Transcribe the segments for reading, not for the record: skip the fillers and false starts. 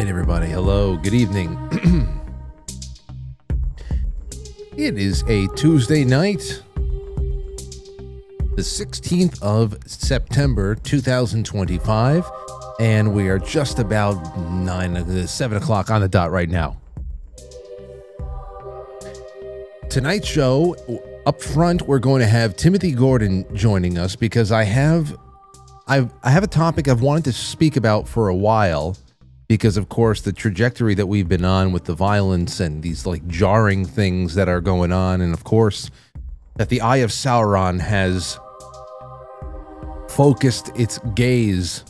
right, everybody. Hello. Good evening. It is a Tuesday night, the 16th of September, 2025, and we are just about 7 o'clock on the dot right now. Tonight's show, up front, we're going to have Timothy Gordon joining us because I have a topic I've wanted to speak about for a while. Because, of course, the trajectory that we've been on with the violence and these, jarring things that are going on, and, of course, that the Eye of Sauron has focused its gaze.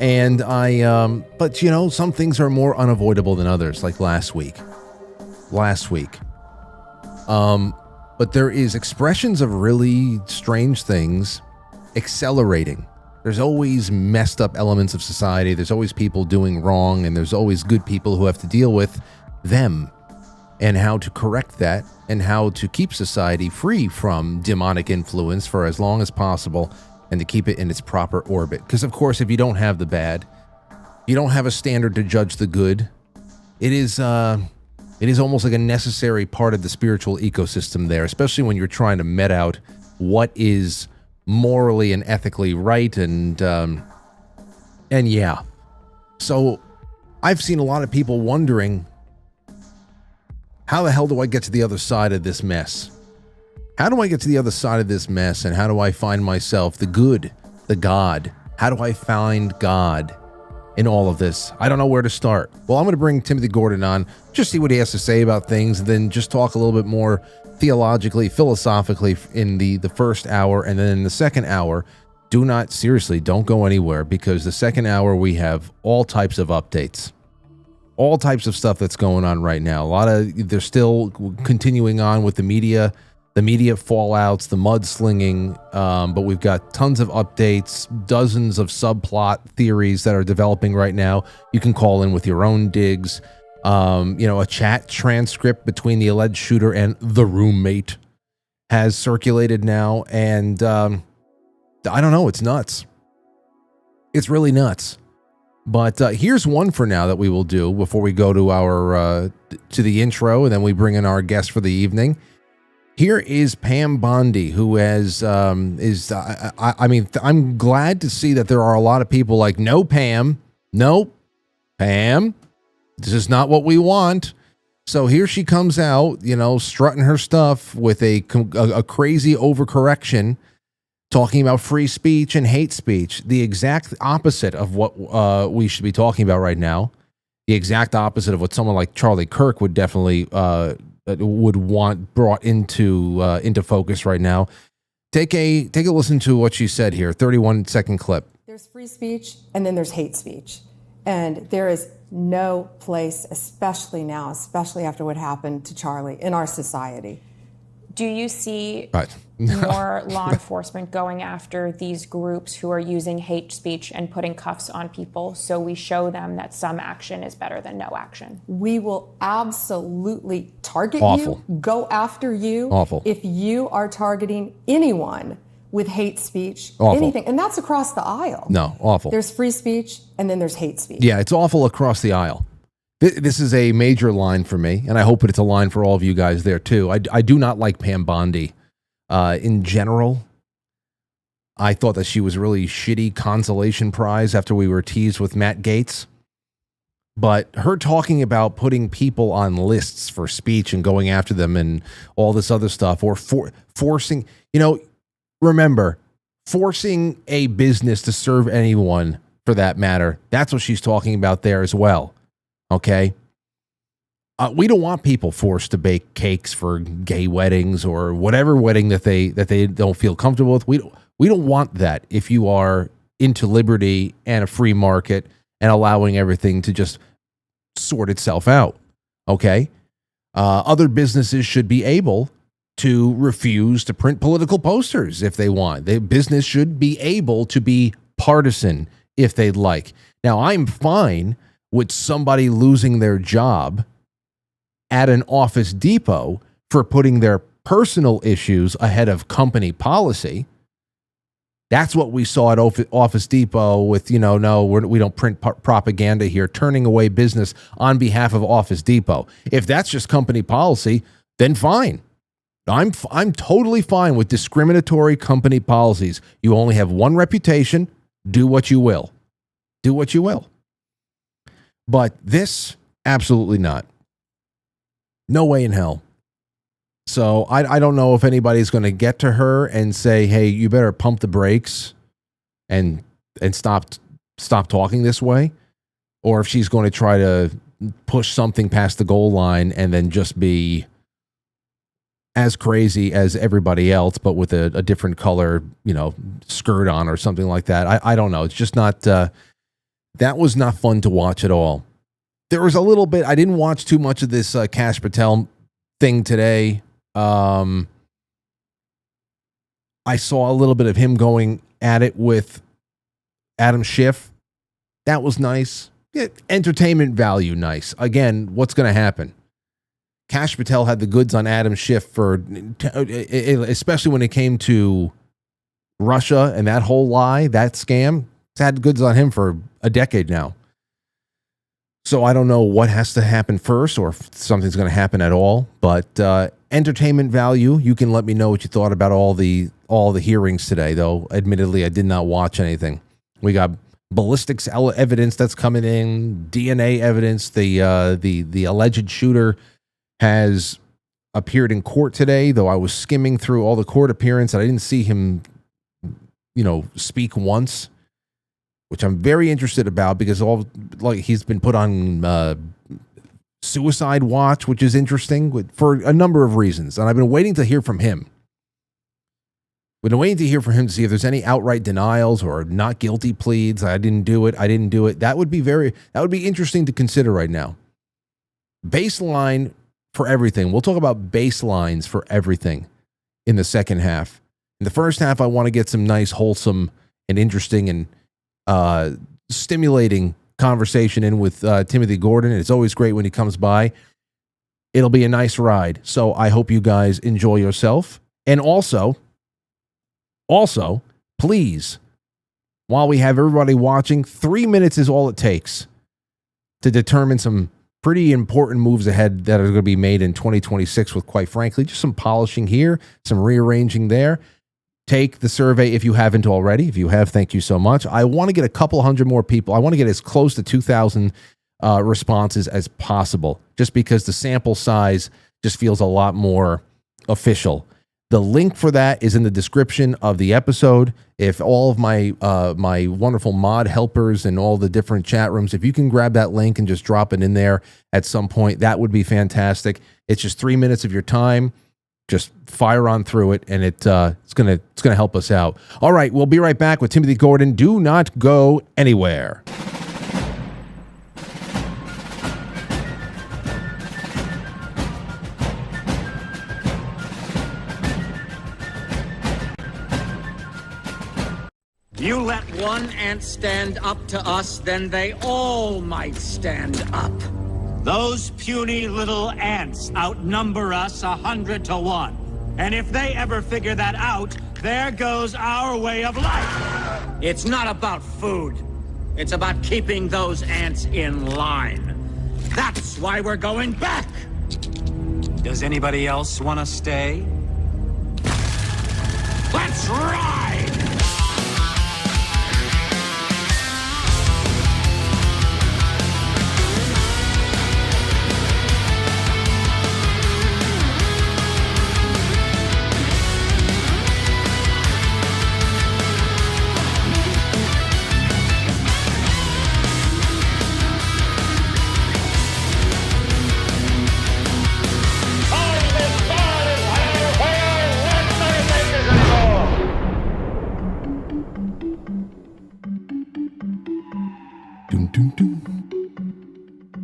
And but, some things are more unavoidable than others, like last week. But there is expressions of really strange things accelerating. There's always messed up elements of society. There's always people doing wrong, and there's always good people who have to deal with them and how to correct that and how to keep society free from demonic influence for as long as possible and to keep it in its proper orbit. Because, of course, if you don't have the bad, you don't have a standard to judge the good. It is almost like a necessary part of the spiritual ecosystem there, especially when you're trying to met out what is morally and ethically right, and yeah. So I've seen a lot of people wondering, how the hell do I get to the other side of this mess? How do I get to the other side of this mess, and how do I find myself the good, the God? How do I find God in all of this? I don't know where to start. Well, I'm going to bring Timothy Gordon on, just see what he has to say about things, and then just talk a little bit more theologically, philosophically in the first hour, and then in the second hour, don't go anywhere, because the second hour we have all types of updates, all types of stuff that's going on right now. They're still continuing on with the media fallouts, the mudslinging, but we've got tons of updates, dozens of subplot theories that are developing right now. You can call in with your own digs. A chat transcript between the alleged shooter and the roommate has circulated now, and I don't know, it's nuts. It's really nuts. But here's one for now that we will do before we go to our to the intro, and then we bring in our guest for the evening. Here is Pam Bondi, who has I'm glad to see that there are a lot of people like, no, Pam, this is not what we want. So here she comes out, strutting her stuff with a crazy overcorrection, talking about free speech and hate speech, the exact opposite of what we should be talking about right now, the exact opposite of what someone like Charlie Kirk would definitely would want brought into focus right now. Take a listen to what she said here, 31-second clip. There's free speech, and then there's hate speech. And there is no place, especially now, especially after what happened to Charlie, in our society. Do you see more law enforcement going after these groups who are using hate speech and putting cuffs on people, so we show them that some action is better than no action? We will absolutely target Awful. you, go after you. Awful. If you are targeting anyone with hate speech, Awful. anything. And that's across the aisle. No, awful. There's free speech, and then there's hate speech. Yeah, it's awful across the aisle. This is a major line for me, and I hope it's a line for all of you guys there, too. I do not like Pam Bondi. In general, I thought that she was a really shitty consolation prize after we were teased with Matt Gaetz. But her talking about putting people on lists for speech and going after them and all this other stuff, or forcing, remember, forcing a business to serve anyone, for that matter, that's what she's talking about there as well. Okay? We don't want people forced to bake cakes for gay weddings or whatever wedding that they don't feel comfortable with. We don't want that if you are into liberty and a free market and allowing everything to just sort itself out. Okay? Other businesses should be able to refuse to print political posters if they want. Business should be able to be partisan if they'd like. Now, I'm fine with somebody losing their job at an Office Depot for putting their personal issues ahead of company policy. That's what we saw at Office Depot with, no, we don't print propaganda here, turning away business on behalf of Office Depot. If that's just company policy, then fine. I'm totally fine with discriminatory company policies. You only have one reputation. Do what you will. Do what you will. But this, absolutely not. No way in hell. So I don't know if anybody's going to get to her and say, hey, you better pump the brakes and stop talking this way, or if she's going to try to push something past the goal line and then just be as crazy as everybody else, but with a different color, skirt on or something like that. I don't know. It's just not, that was not fun to watch at all. There was a little bit, I didn't watch too much of this Kash Patel thing today. I saw a little bit of him going at it with Adam Schiff. That was nice. Yeah, entertainment value, nice. Again, what's going to happen? Kash Patel had the goods on Adam Schiff especially when it came to Russia and that whole lie, that scam. It's had goods on him for a decade now. So I don't know what has to happen first or if something's going to happen at all, but entertainment value. You can let me know what you thought about all the hearings today, though. Admittedly, I did not watch anything. We got ballistics evidence that's coming in, DNA evidence. The alleged shooter has appeared in court today, though I was skimming through all the court appearance and I didn't see him, speak once, which I'm very interested about because he's been put on suicide watch, which is interesting for a number of reasons. And I've been waiting to hear from him. We've been waiting to hear from him to see if there's any outright denials or not guilty pleads. I didn't do it. That would be interesting to consider right now. Baseline for everything. We'll talk about baselines for everything in the second half. In the first half, I want to get some nice, wholesome, and interesting and stimulating conversation in with Timothy Gordon. It's always great when he comes by. It'll be a nice ride. So I hope you guys enjoy yourself. And also, please, while we have everybody watching, 3 minutes is all it takes to determine some pretty important moves ahead that are going to be made in 2026 with, quite frankly, just some polishing here, some rearranging there. Take the survey if you haven't already. If you have, thank you so much. I want to get a couple hundred more people. I want to get as close to 2,000 responses as possible, just because the sample size just feels a lot more official. The link for that is in the description of the episode. If all of my my wonderful mod helpers and all the different chat rooms, if you can grab that link and just drop it in there at some point, that would be fantastic. It's just 3 minutes of your time. Just fire on through it, and it's gonna help us out. All right, we'll be right back with Timothy Gordon. Do not go anywhere. You let one ant stand up to us, then they all might stand up. Those puny little ants outnumber us 100 to 1. And if they ever figure that out, there goes our way of life. It's not about food. It's about keeping those ants in line. That's why we're going back. Does anybody else want to stay? Let's ride!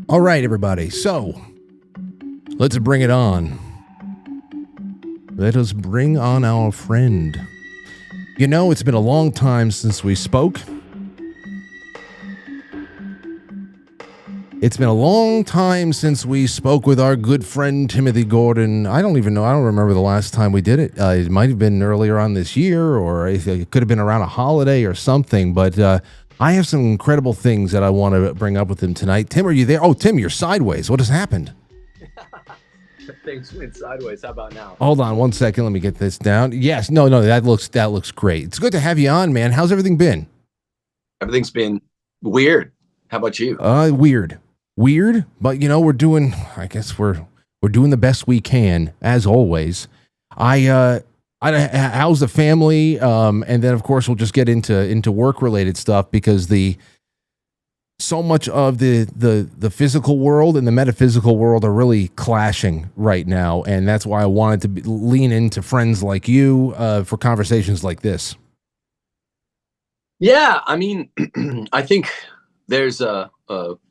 All right, everybody. So let's bring it on. Let us bring on our friend. It's been a long time since we spoke. It's been a long time since we spoke with our good friend Timothy Gordon. I don't remember the last time we did it. It might have been earlier on this year, or it could have been around a holiday or something. But I have some incredible things that I want to bring up with him tonight. Tim, are you there? Oh, Tim, you're sideways. What has happened? Things went sideways. How about now? Hold on one second. Let me get this down. Yes, no, that looks great. It's good to have you on, man. How's everything been? Everything's been weird. How about you? Weird, but we're doing the best we can, as always. How's the family? And then of course we'll just get into work related stuff, because so much of the physical world and the metaphysical world are really clashing right now, and that's why I wanted to lean into friends like you for conversations like this. Yeah, I mean, I think there's a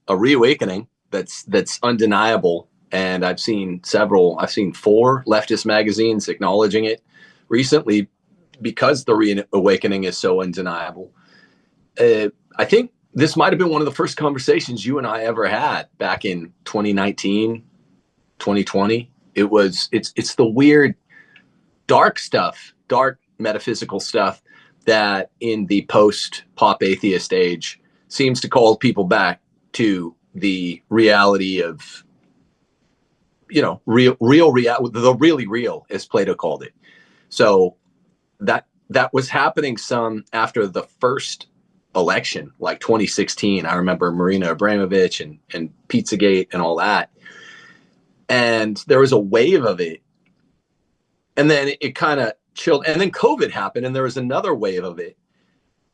reawakening that's undeniable, and I've seen 4 leftist magazines acknowledging it recently, because the reawakening is so undeniable. I think this might have been one of the first conversations you and I ever had back in 2019, 2020. It's the weird, dark stuff, dark metaphysical stuff that in the post-pop atheist age seems to call people back to the reality of, real reality, the really real, as Plato called it. So that was happening some after the first election, like 2016. I remember Marina Abramovich and Pizzagate and all that. And there was a wave of it. And then it kind of chilled. And then COVID happened, and there was another wave of it.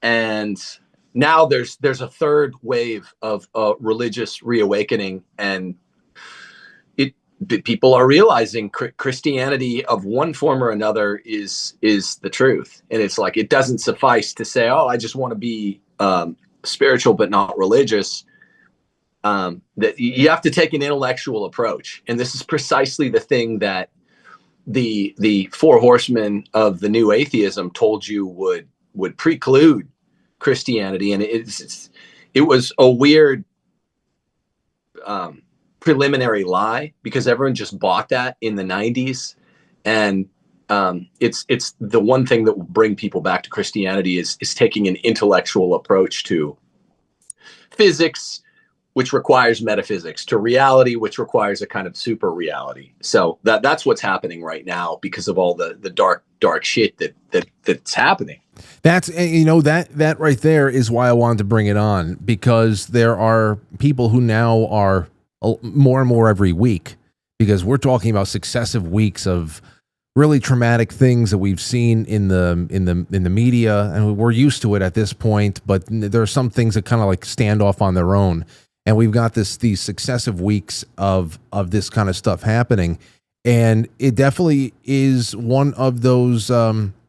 And now there's a third wave of religious reawakening, and people are realizing Christianity of one form or another is the truth. And it's like, it doesn't suffice to say, oh, I just want to be spiritual but not religious. That you have to take an intellectual approach, and this is precisely the thing that the 4 horsemen of the new atheism told you would preclude Christianity. And it was a weird preliminary lie, because everyone just bought that in the 90s. And it's the one thing that will bring people back to Christianity is taking an intellectual approach to physics, which requires metaphysics, to reality, which requires a kind of super reality. So that's what's happening right now, because of all the dark shit that's happening. That's, that right there is why I wanted to bring it on, because there are people who now are more and more every week, because we're talking about successive weeks of really traumatic things that we've seen in the media, and we're used to it at this point. But there are some things that kind of like stand off on their own, and we've got these successive weeks of this kind of stuff happening, and it definitely is one of those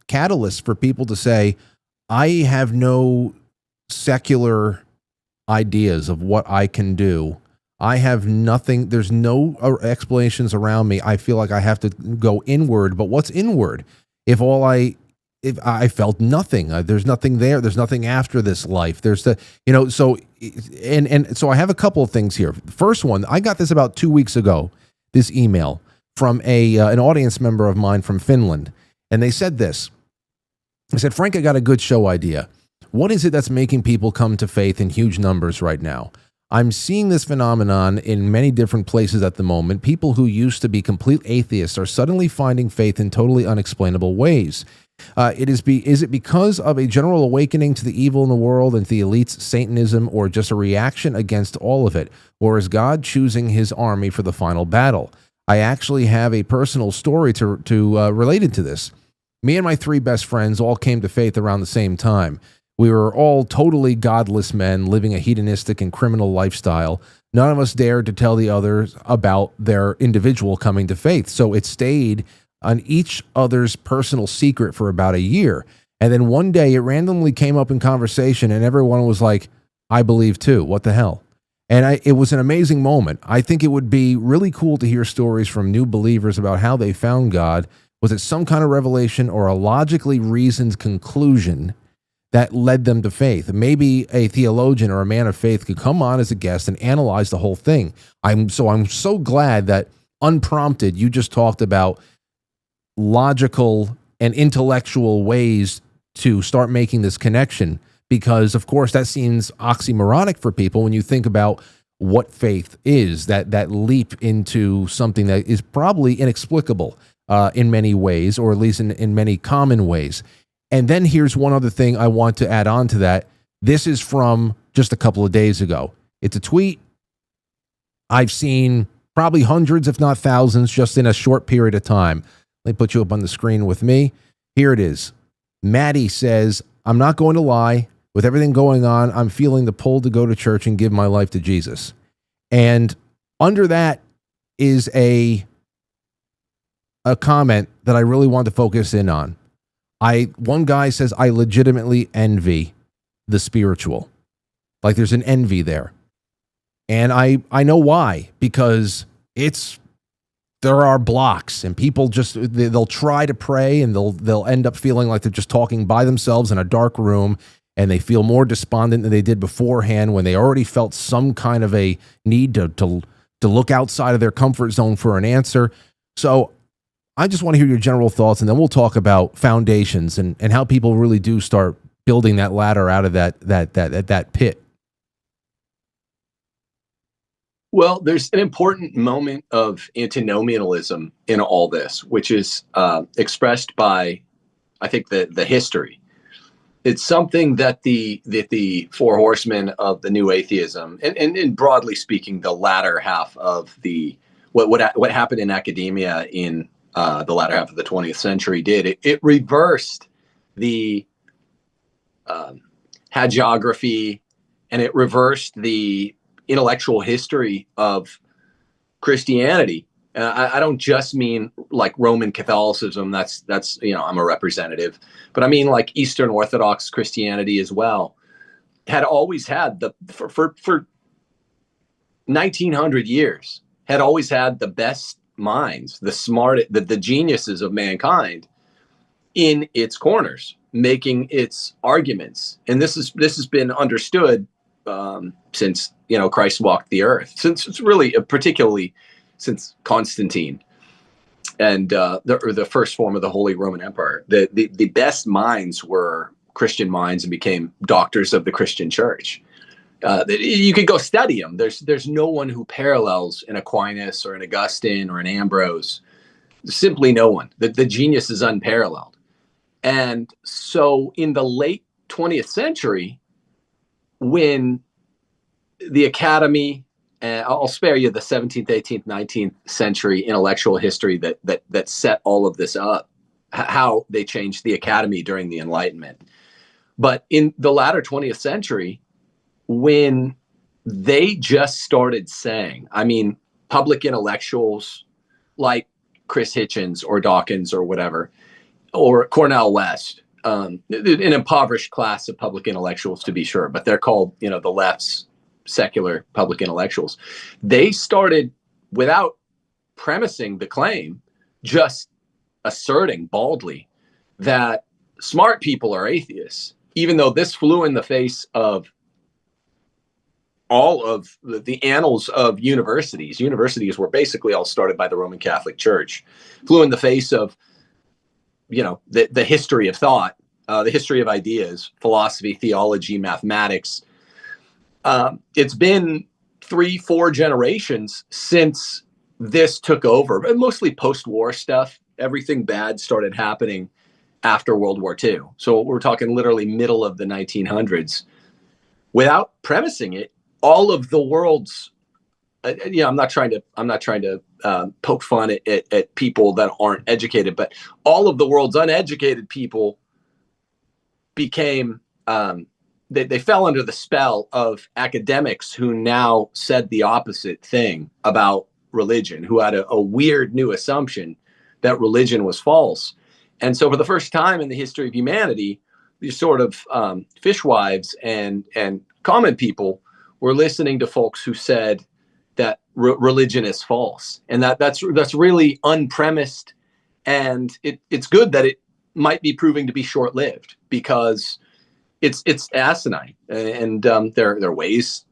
catalysts for people to say, I have no secular ideas of what I can do. I have nothing. There's no explanations around me. I feel like I have to go inward. But what's inward? If I felt nothing, there's nothing there. There's nothing after this life. There's so I have a couple of things here. The first one, I got this about 2 weeks ago, this email from an audience member of mine from Finland. And they said this. I said, Frank, I got a good show idea. What is it that's making people come to faith in huge numbers right now? I'm seeing this phenomenon in many different places at the moment. People who used to be complete atheists are suddenly finding faith in totally unexplainable ways. Is it because of a general awakening to the evil in the world and to the elite's Satanism, or just a reaction against all of it? Or is God choosing his army for the final battle? I actually have a personal story to related to this. Me and my 3 best friends all came to faith around the same time. We were all totally godless men living a hedonistic and criminal lifestyle. None of us dared to tell the others about their individual coming to faith. So it stayed on each other's personal secret for about a year. And then one day it randomly came up in conversation, and everyone was like, I believe too. What the hell? And it was an amazing moment. I think it would be really cool to hear stories from new believers about how they found God. Was it some kind of revelation or a logically reasoned conclusion that led them to faith. Maybe a theologian or a man of faith could come on as a guest and analyze the whole thing. I'm so glad that unprompted, you just talked about logical and intellectual ways to start making this connection, because of course that seems oxymoronic for people when you think about what faith is, that leap into something that is probably inexplicable in many ways, or at least in many common ways. And then here's one other thing I want to add on to that. This is from just a couple of days ago. It's a tweet I've seen probably hundreds, if not thousands, just in a short period of time. Let me put you up on the screen with me. Here it is. Maddie says, I'm not going to lie. With everything going on, I'm feeling the pull to go to church and give my life to Jesus. And under that is a comment that I really want to focus in on. One guy says, I legitimately envy the spiritual. Like there's an envy there. And I know why, because there are blocks, and people they'll try to pray, and they'll end up feeling like they're just talking by themselves in a dark room, and they feel more despondent than they did beforehand when they already felt some kind of a need to look outside of their comfort zone for an answer. So I just want to hear your general thoughts, and then we'll talk about foundations and how people really do start building that ladder out of that pit. Well, there's an important moment of antinomianism in all this, which is expressed by, I think, the history. It's something that the four horsemen of the new atheism, and broadly speaking, the latter half of what happened in academia in the latter half of the 20th century did. It reversed the hagiography, and it reversed the intellectual history of Christianity. I don't just mean like Roman Catholicism. That's I'm a representative, but I mean like Eastern Orthodox Christianity as well. Had always had for 1900 years had always had the best minds, the smart, the geniuses of mankind in its corners, making its arguments. And this has been understood since Christ walked the earth, since it's really particularly since Constantine and the first form of the Holy Roman Empire. The best minds were Christian minds and became doctors of the Christian Church. You could go study them. There's no one who parallels an Aquinas or an Augustine or an Ambrose. Simply no one. The genius is unparalleled. And so in the late 20th century, when the academy, and I'll spare you the 17th, 18th, 19th century intellectual history that set all of this up, how they changed the academy during the Enlightenment. But in the latter 20th century, when they just started saying, public intellectuals like Chris Hitchens or Dawkins or whatever, or Cornel West, an impoverished class of public intellectuals to be sure, but they're called, the left's secular public intellectuals. They started, without premising the claim, just asserting baldly that smart people are atheists, even though this flew in the face of all of the annals of universities. Universities were basically all started by the Roman Catholic Church, flew in the face of, the history of thought, the history of ideas, philosophy, theology, mathematics. It's been 3-4 generations since this took over, but mostly post-war stuff. Everything bad started happening after World War II. So we're talking literally middle of the 1900s. Without premising it, all of the world's, I'm not trying to poke fun at people that aren't educated, but all of the world's uneducated people became, they fell under the spell of academics who now said the opposite thing about religion, who had a weird new assumption that religion was false. And so for the first time in the history of humanity, these sort of fishwives and common people were listening to folks who said that religion is false, and that's really unpremised. And it's good that it might be proving to be short-lived, because it's asinine, and there are ways,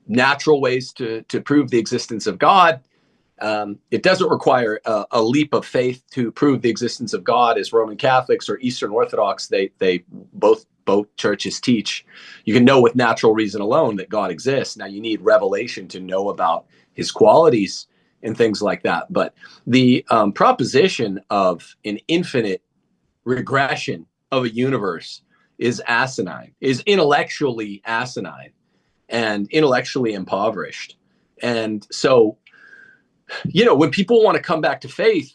natural ways to prove the existence of God. It doesn't require a leap of faith to prove the existence of God, as Roman Catholics or Eastern Orthodox, they both churches teach. You can know with natural reason alone that God exists. Now you need revelation to know about his qualities and things like that. But the proposition of an infinite regression of a universe is asinine, is intellectually asinine and intellectually impoverished. And so, when people want to come back to faith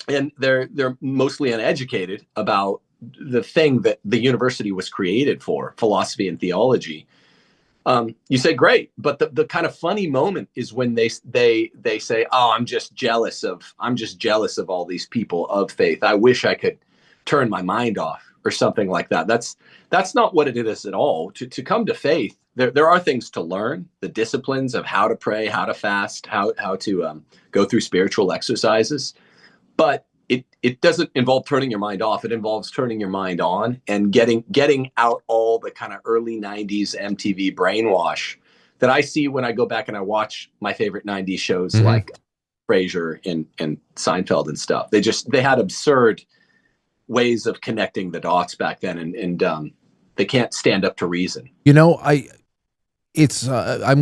and they're mostly uneducated about the thing that the university was created for, philosophy and theology, you say, great. But the kind of funny moment is when they say, oh, I'm just jealous of all these people of faith. I wish I could turn my mind off, or something like that. That's not what it is at all. To come to faith, there are things to learn, the disciplines of how to pray, how to fast, how to go through spiritual exercises. But it doesn't involve turning your mind off. It involves turning your mind on and getting out all the kind of early 90s MTV brainwash that I see when I go back and I watch my favorite 90s shows like Frasier and Seinfeld and stuff. They had absurd ways of connecting the dots back then, and they can't stand up to reason. I'm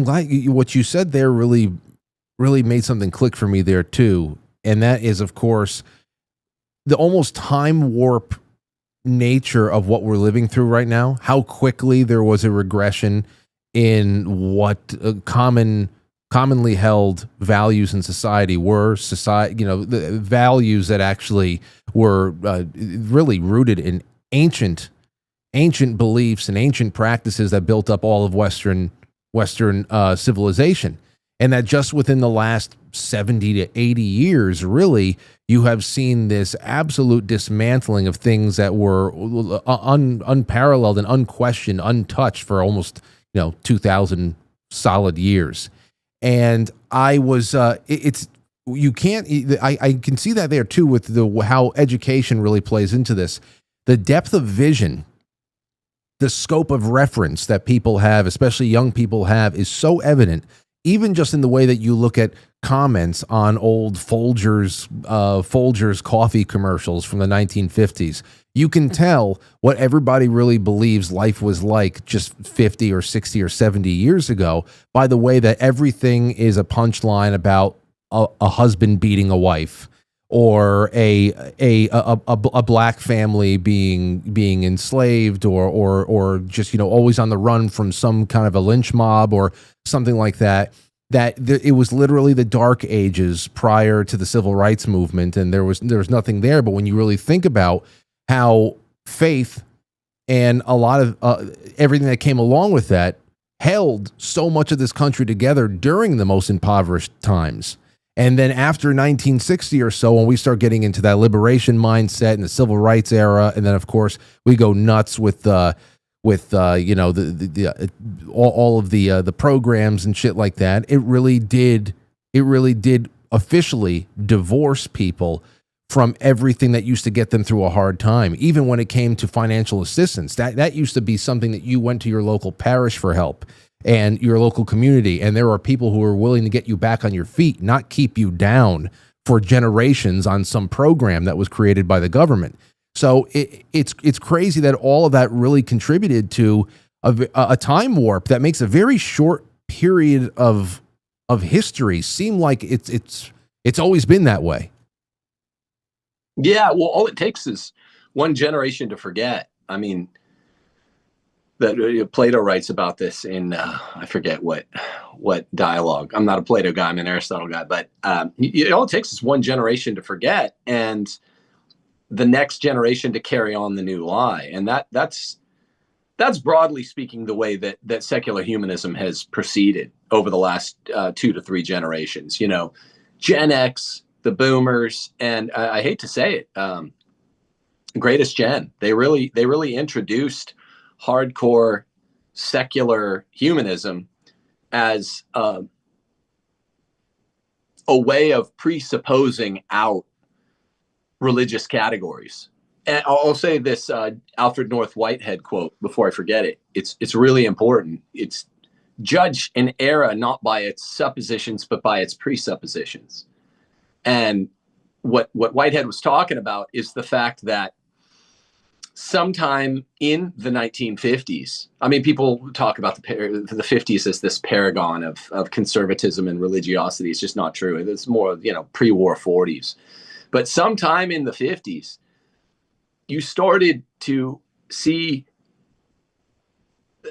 glad what you said there really made something click for me there too. And that is, of course, the almost time warp nature of what we're living through right now, how quickly there was a regression in what commonly held values in society were, the values that actually were really rooted in ancient beliefs and ancient practices that built up all of Western civilization. And that just within the last 70 to 80 years, really, you have seen this absolute dismantling of things that were unparalleled and unquestioned, untouched for almost 2,000 solid years. And I was, I can see that there too with how education really plays into this. The depth of vision, the scope of reference that people have, especially young people have, is so evident, even just in the way that you look at comments on old Folgers coffee commercials from the 1950s. You can tell what everybody really believes life was like just 50 or 60 or 70 years ago by the way that everything is a punchline about a husband beating a wife, or a black family being enslaved, or just always on the run from some kind of a lynch mob or something like that. It was literally the dark ages prior to the civil rights movement, and there was nothing there. But when you really think about how faith and a lot of everything that came along with that held so much of this country together during the most impoverished times. And then after 1960 or so, when we start getting into that liberation mindset and the civil rights era, and then of course we go nuts with all of the programs and shit like that. It really did officially divorce people from everything that used to get them through a hard time. Even when it came to financial assistance, that used to be something that you went to your local parish for help and your local community. And there are people who are willing to get you back on your feet, not keep you down for generations on some program that was created by the government. So it's crazy that all of that really contributed to a time warp that makes a very short period of history seem like it's always been that way. Yeah, well, all it takes is one generation to forget. I mean, Plato writes about this in I forget what dialogue. I'm not a Plato guy; I'm an Aristotle guy. But all it takes is one generation to forget, and the next generation to carry on the new lie. And that's broadly speaking the way that secular humanism has proceeded over the last 2 to 3 generations. Gen X, the boomers, and I hate to say it, greatest gen. They really introduced hardcore secular humanism as a way of presupposing out religious categories And I'll say this Alfred North Whitehead quote before I forget it. It's really important. It's judge an era not by its suppositions, but by its presuppositions. And what Whitehead was talking about is the fact that sometime in the 1950s, I mean, people talk about the 50s as this paragon of conservatism and religiosity. It's just not true. It's more, pre-war 40s. But sometime in the 50s, you started to see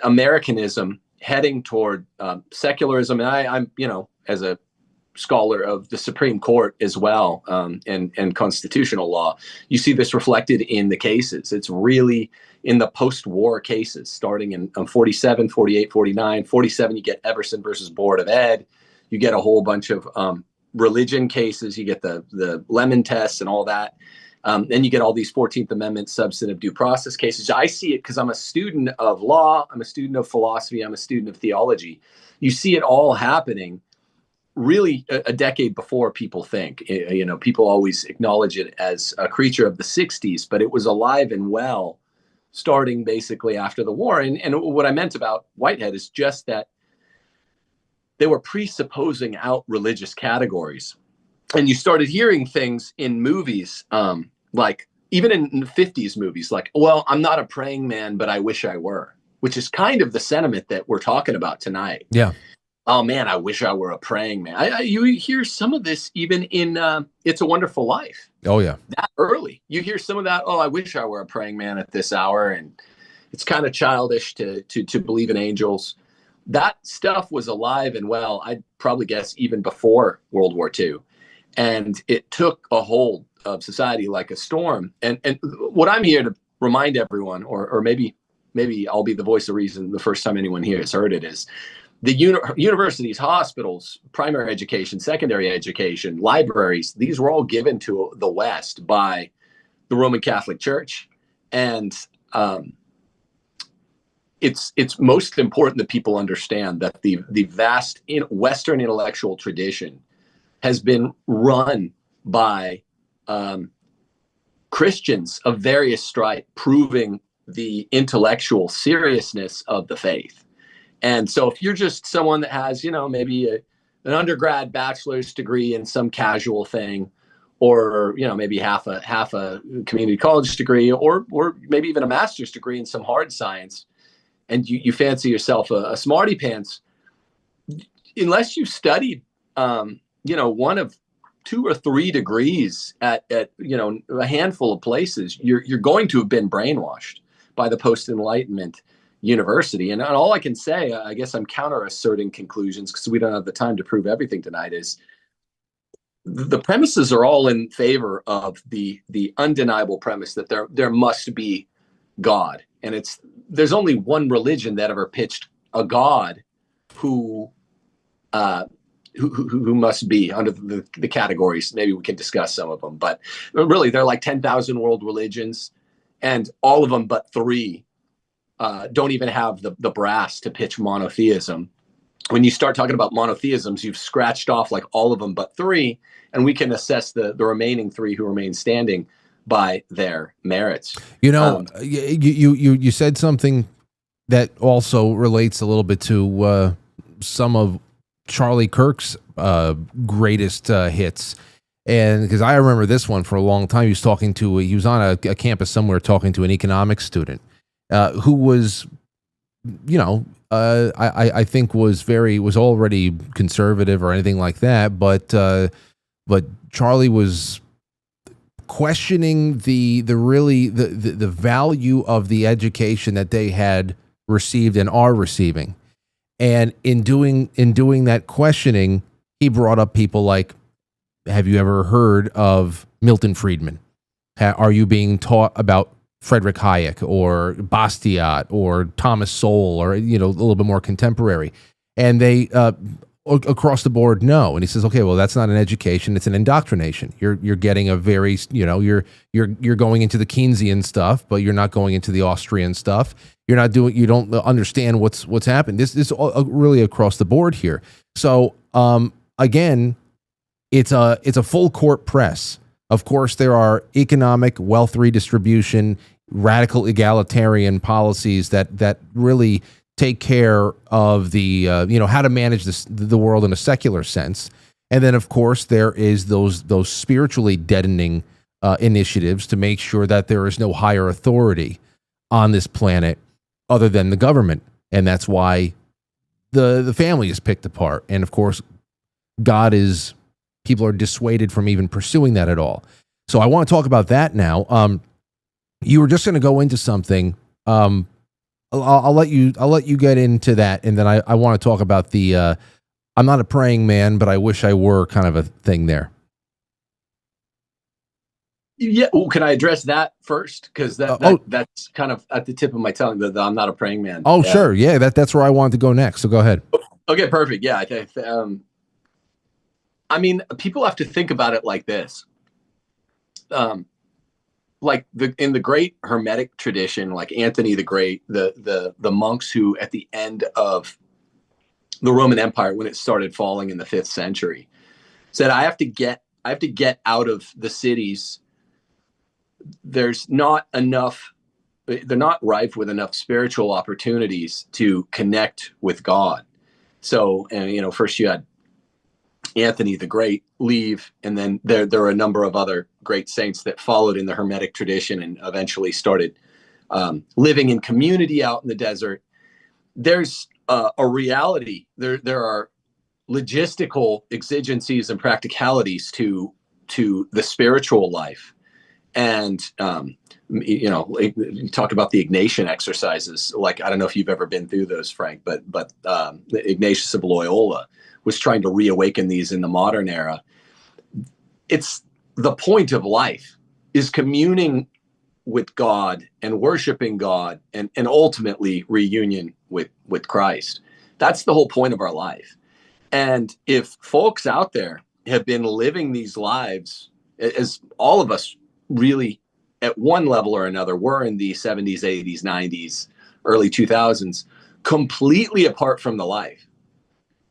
Americanism heading toward secularism. And I'm, as a scholar of the Supreme Court as well, and constitutional law, you see this reflected in the cases. It's really in the post-war cases, starting in 47, 48, 49, 47, you get Everson versus Board of Ed. You get a whole bunch of religion cases. You get the Lemon Test and all that. Then you get all these 14th Amendment substantive due process cases. I see it because I'm a student of law. I'm a student of philosophy. I'm a student of theology. You see it all happening really a decade before people think. People always acknowledge it as a creature of the 60s, but it was alive and well starting basically after the war. And what I meant about Whitehead is just that they were presupposing out religious categories. And you started hearing things in movies, like even in the 50s movies, like, well, I'm not a praying man, but I wish I were, which is kind of the sentiment that we're talking about tonight. Yeah. Oh man, I wish I were a praying man. You hear some of this even in It's a Wonderful Life. Oh yeah. That early. You hear some of that, oh, I wish I were a praying man at this hour. And it's kind of childish to believe in angels. That stuff was alive and well, I'd probably guess even before World War II. And it took a hold of society like a storm. And what I'm here to remind everyone, or maybe I'll be the voice of reason the first time anyone here has heard it, is the universities, hospitals, primary education, secondary education, libraries, these were all given to the West by the Roman Catholic Church. And it's most important that people understand that the vast Western intellectual tradition has been run by Christians of various stripe, proving the intellectual seriousness of the faith. And so if you're just someone that has, maybe an undergrad bachelor's degree in some casual thing, or, maybe half a community college degree, or maybe even a master's degree in some hard science, and you fancy yourself a smarty pants, unless you studied, one of 2 or 3 degrees at a handful of places, you're going to have been brainwashed by the post-Enlightenment university. And all I can say, I guess I'm counter-asserting conclusions because we don't have the time to prove everything tonight, is the premises are all in favor of the undeniable premise that there must be God. And there's only one religion that ever pitched a God who must be under the categories. Maybe we can discuss some of them, but really there are like 10,000 world religions, and all of them but 3 don't even have the brass to pitch monotheism. When you start talking about monotheisms, you've scratched off like all of them but 3, and we can assess the remaining 3 who remain standing by their merits. You said something that also relates a little bit to some of Charlie Kirk's greatest hits. And because I remember this one for a long time, he was on a campus somewhere talking to an economics student who was, I think was already conservative or anything like that. But Charlie was questioning the value of the education that they had received and are receiving. And in doing that questioning, he brought up people like, have you ever heard of Milton Friedman? Are you being taught about Friedrich Hayek or Bastiat or Thomas Sowell or, a little bit more contemporary? And they, across the board, no. And he says, okay, well, that's not an education. It's an indoctrination. You're getting a very, you're going into the Keynesian stuff, but you're not going into the Austrian stuff. You don't understand what's happened. This is really across the board here. So, again, it's a full court press Of course, there are economic wealth redistribution, radical egalitarian policies that really take care of the how to manage the world in a secular sense. And then, of course, there is those spiritually deadening initiatives to make sure that there is no higher authority on this planet other than the government, and that's why the family is picked apart. And of course, people are dissuaded from even pursuing that at all. So I want to talk about that now. You were just going to go into something. I'll let you get into that, and then I want to talk about the I'm not a praying man, but I wish I were kind of a thing there. Yeah, well, can I address that first? Because that's kind of at the tip of my tongue. That I'm not a praying man. Oh, yeah. Sure, yeah, that's where I wanted to go next. So go ahead. Okay, perfect. Yeah, I mean, people have to think about it like this. Like in the great Hermetic tradition, like Anthony the Great, the monks who at the end of the Roman Empire, when it started falling in the 5th century, said, I have to get out of the cities. There's not enough, they're not rife with enough spiritual opportunities to connect with God. So, and first you had Anthony the Great leave, and then there are a number of other great saints that followed in the Hermetic tradition and eventually started living in community out in the desert. There's a reality. There are logistical exigencies and practicalities to the spiritual life. And, you talk about the Ignatian exercises. Like, I don't know if you've ever been through those, Frank, but Ignatius of Loyola was trying to reawaken these in the modern era. It's the point of life is communing with God and worshiping God and ultimately reunion with Christ. That's the whole point of our life. And if folks out there have been living these lives, as all of us really at one level or another were in the 70s, 80s, 90s, early 2000s, completely apart from the life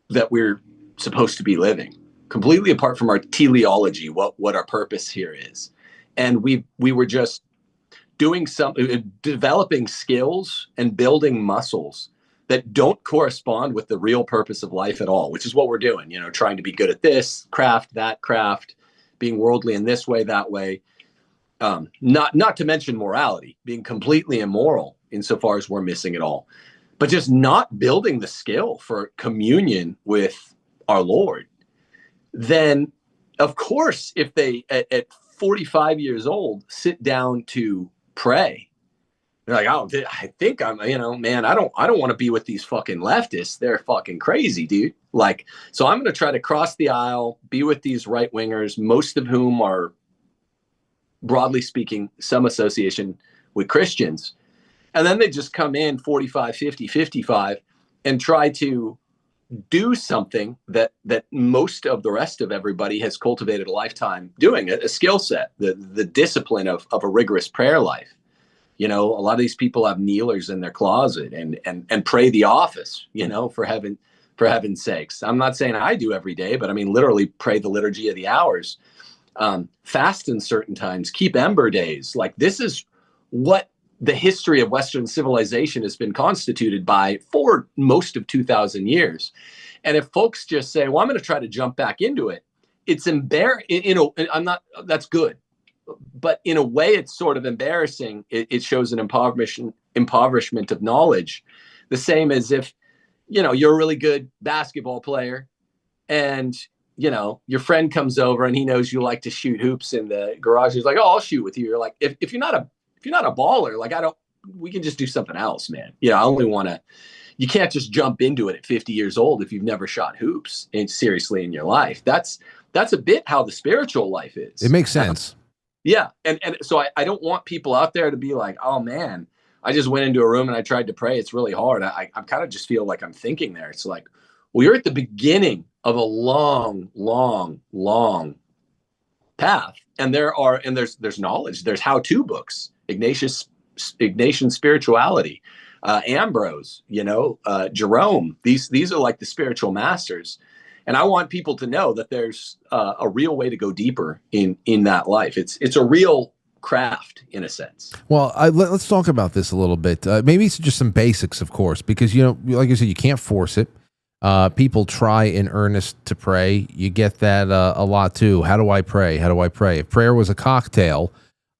that we're supposed to be living, completely apart from our teleology, what our purpose here is. And we were just doing developing skills and building muscles that don't correspond with the real purpose of life at all, which is what we're doing, trying to be good at this craft, that craft, being worldly in this way, that way. Not to mention morality, being completely immoral insofar as we're missing it all, but just not building the skill for communion with our Lord. Then, of course, if they at 45 years old sit down to pray, they're like, oh, I think I'm, man, I don't want to be with these fucking leftists. They're fucking crazy, dude. Like, so I'm going to try to cross the aisle, be with these right wingers, most of whom are, broadly speaking, some association with Christians. And then they just come in 45, 50, 55 and try to do something that most of the rest of everybody has cultivated a lifetime doing, a skill set, the discipline of a rigorous prayer life. A lot of these people have kneelers in their closet and pray the office, for heaven's sakes. I'm not saying I do every day, but I mean, literally pray the liturgy of the hours, fast in certain times, keep ember days. Like, this is what the history of Western civilization has been constituted by for most of 2,000 years. And if folks just say, well, I'm going to try to jump back into it, it's embarrassing. That's good. But in a way, it's sort of embarrassing. It shows an impoverishment of knowledge. The same as if, you're a really good basketball player and, your friend comes over and he knows you like to shoot hoops in the garage. He's like, oh, I'll shoot with you. You're like, if you're not a baller, like, we can just do something else, man. I only want to, you can't just jump into it at 50 years old if you've never shot hoops seriously in your life. That's a bit how the spiritual life is. It makes sense. Yeah. And so I don't want people out there to be like, oh man, I just went into a room and I tried to pray. It's really hard. I kind of just feel like I'm thinking there. It's like, well, you're at the beginning of a long, long, long path. And there's knowledge, there's how-to books, Ignatian spirituality, Ambrose, Jerome, these are like the spiritual masters. And I want people to know that there's a real way to go deeper in that life. It's a real craft in a sense. Well, let's talk about this a little bit. Maybe it's just some basics, of course, because, like I said, you can't force it. People try in earnest to pray. You get that a lot too. How do I pray? How do I pray? If prayer was a cocktail,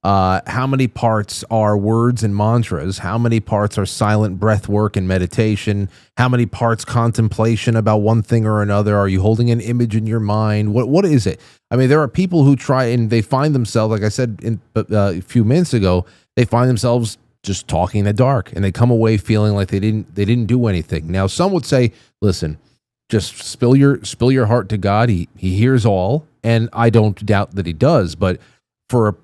how many parts are words and mantras? How many parts are silent breath work and meditation? How many parts contemplation about one thing or another? Are you holding an image in your mind? What is it? I mean, there are people who try and they find themselves, like I said a few minutes ago, they find themselves just talking in the dark, and they come away feeling like they didn't do anything. Now, some would say, listen, just spill your heart to God. He hears all, and I don't doubt that he does. But for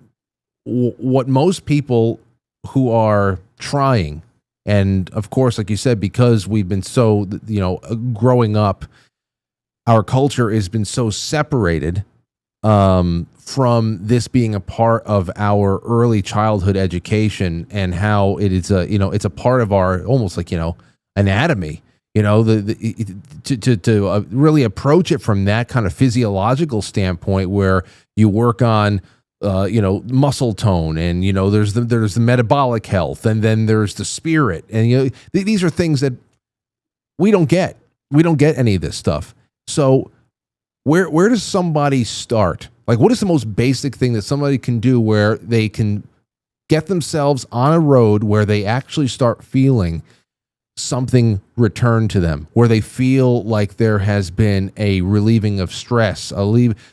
what most people who are trying, and of course, like you said, because we've been so, growing up, our culture has been so separated from this being a part of our early childhood education, and how it is it's a part of our almost like anatomy. To really approach it from that kind of physiological standpoint, where you work on muscle tone, and there's the metabolic health, and then there's the spirit, and these are things that we don't get. We don't get any of this stuff. So where does somebody start? Like, what is the most basic thing that somebody can do where they can get themselves on a road where they actually start feeling something return to them, where they feel like there has been a relieving of stress,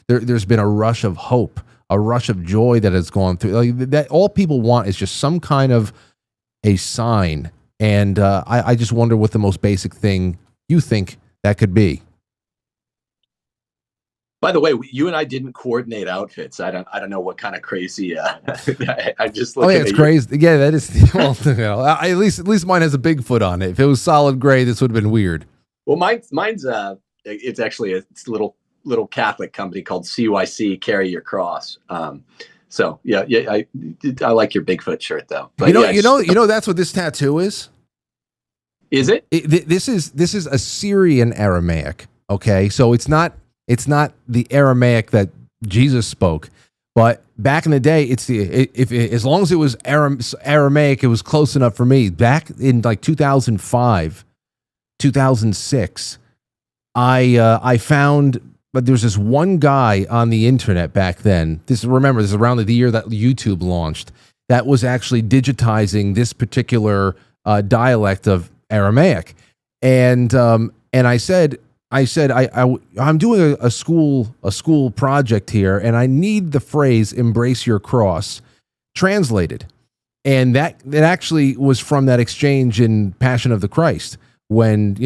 there's been a rush of hope, a rush of joy that has gone through? Like that, all people want is just some kind of a sign. And I just wonder what the most basic thing you think that could be. By the way, you and I didn't coordinate outfits. I don't know what kind of crazy. I just look. Oh yeah, it's crazy. Yeah, that is. Well, at least mine has a Bigfoot on it. If it was solid gray, this would have been weird. Well, mine's it's actually a little Catholic company called CYC. Carry Your Cross. So yeah, I like your Bigfoot shirt though. But that's what this tattoo is. Is it? This is Assyrian Aramaic. Okay, so it's not the Aramaic that Jesus spoke, but back in the day, as long as it was Aramaic, it was close enough for me. Back in like 2005, 2006, I found, but there's this one guy on the internet back then. This is around the year that YouTube launched, that was actually digitizing this particular dialect of Aramaic, and I said, I'm doing a school project here, and I need the phrase "embrace your cross" translated, and that actually was from that exchange in Passion of the Christ, when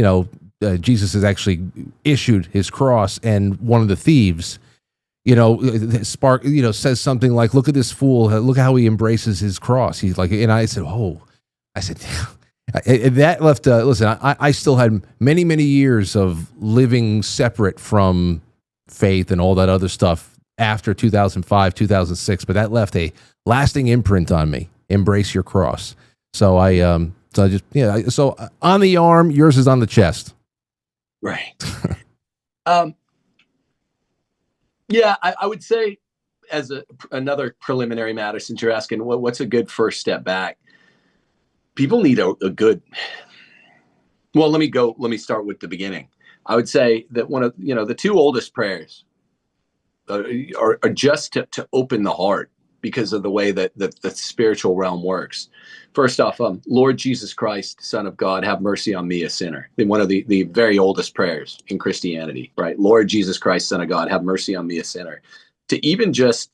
Jesus has actually issued his cross, and one of the thieves, says something like, "Look at this fool! Look how he embraces his cross." He's like, and I said, that left. Listen, I still had many, many years of living separate from faith and all that other stuff after 2005, 2006, but that left a lasting imprint on me. Embrace your cross. So so on the arm, yours is on the chest. Right. Yeah, I would say, as another preliminary matter, since you're asking what's a good first step back. People need a good. Well, let me start with the beginning. I would say that one of the two oldest prayers are just to open the heart, because of the way that the spiritual realm works. First off, Lord Jesus Christ, Son of God, have mercy on me, a sinner. One of the very oldest prayers in Christianity, right? Lord Jesus Christ, Son of God, have mercy on me, a sinner. To even just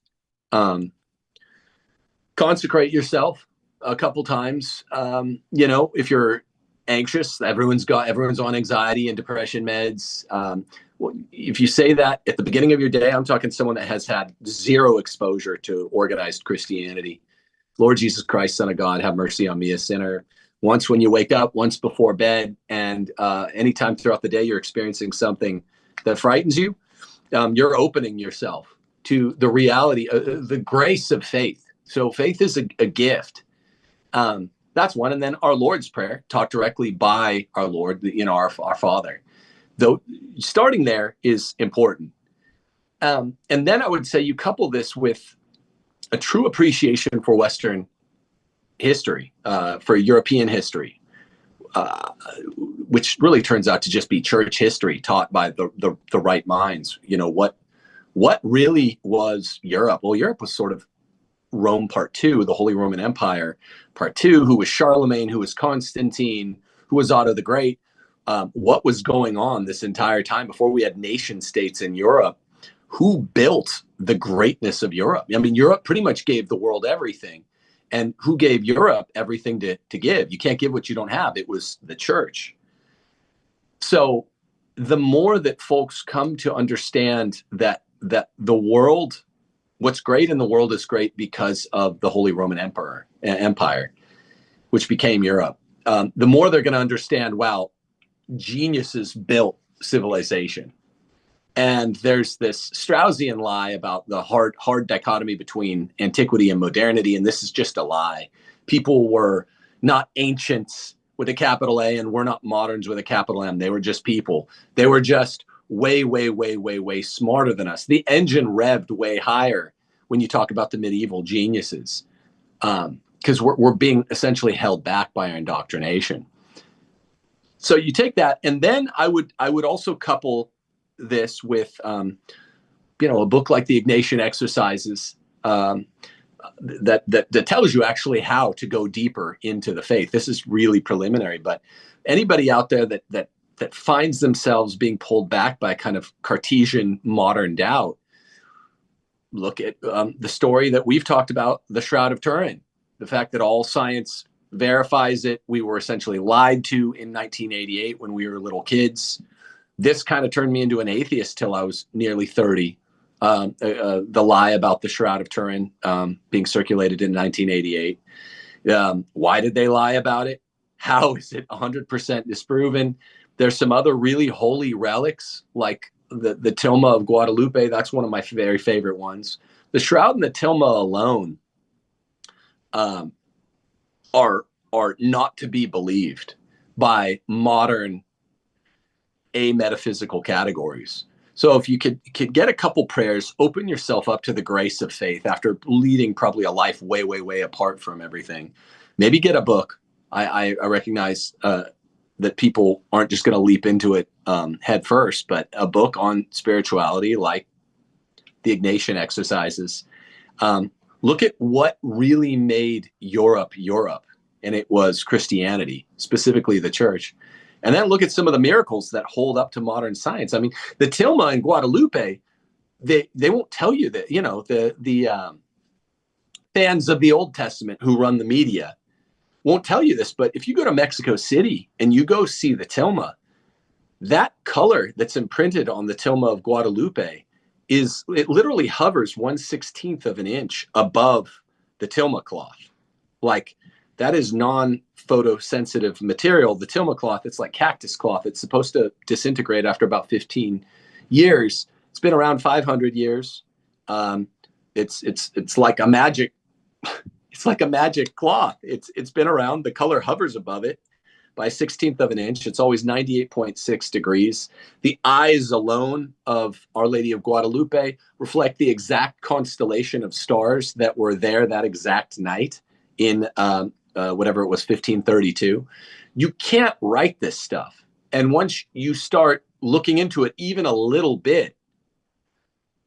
consecrate yourself a couple times, if you're anxious, everyone's on anxiety and depression meds. If you say that at the beginning of your day, I'm talking someone that has had zero exposure to organized Christianity. Lord Jesus Christ, Son of God, have mercy on me, a sinner. Once when you wake up, once before bed, and anytime throughout the day you're experiencing something that frightens you, you're opening yourself to the reality, the grace of faith. So faith is a gift. That's one. And then our Lord's Prayer, taught directly by our Lord, our Father. though starting there is important. And then I would say you couple this with a true appreciation for Western history, for European history, which really turns out to just be church history taught by the right minds. You know, what really was Europe? Well, Europe was sort of Rome Part 2, the Holy Roman Empire Part 2, who was Charlemagne, who was Constantine, who was Otto the Great. What was going on this entire time before we had nation states in Europe? Who built the greatness of Europe? I mean, Europe pretty much gave the world everything. And who gave Europe everything to give? You can't give what you don't have. It was the church. So the more that folks come to understand that the world, what's great in the world is great because of the Holy Roman Empire, which became Europe, the more they're going to understand, wow, geniuses built civilization. And there's this Straussian lie about the hard dichotomy between antiquity and modernity, and this is just a lie. People were not ancients with a capital A, and we're not moderns with a capital M. They were just people. They were just way, way, way, way, way smarter than us. The engine revved way higher when you talk about the medieval geniuses, because we're being essentially held back by our indoctrination. So you take that, and then I would also couple this with a book like the Ignatian Exercises that tells you actually how to go deeper into the faith. This is really preliminary, but anybody out there that finds themselves being pulled back by kind of Cartesian modern doubt, look at the story that we've talked about, the Shroud of Turin, the fact that all science verifies it. We were essentially lied to in 1988 when we were little kids. This kind of turned me into an atheist till I was nearly 30. The lie about the Shroud of Turin being circulated in 1988. Why did they lie about it? How is it 100% disproven? There's some other really holy relics like the tilma of Guadalupe. That's one of my very favorite ones. The shroud and the tilma alone are not to be believed by modern ametaphysical categories. So if you could get a couple prayers, open yourself up to the grace of faith after leading probably a life way, way, way apart from everything. Maybe get a book. I recognize that people aren't just going to leap into it head first, but a book on spirituality like the Ignatian Exercises. Look at what really made Europe, and it was Christianity, specifically the church. And then look at some of the miracles that hold up to modern science. I mean, the tilma in Guadalupe, they won't tell you that, the fans of the Old Testament who run the media won't tell you this, but if you go to Mexico City and you go see the tilma, that color that's imprinted on the tilma of Guadalupe it literally hovers 1/16 of an inch above the tilma cloth. Like, that is non-photosensitive material. The tilma cloth, it's like cactus cloth. It's supposed to disintegrate after about 15 years. It's been around 500 years. It's like a magic. It's like a magic cloth. It's been around. The color hovers above it by 1/16 of an inch. It's always 98.6 degrees. The eyes alone of Our Lady of Guadalupe reflect the exact constellation of stars that were there that exact night in whatever it was, 1532. You can't write this stuff. And once you start looking into it even a little bit,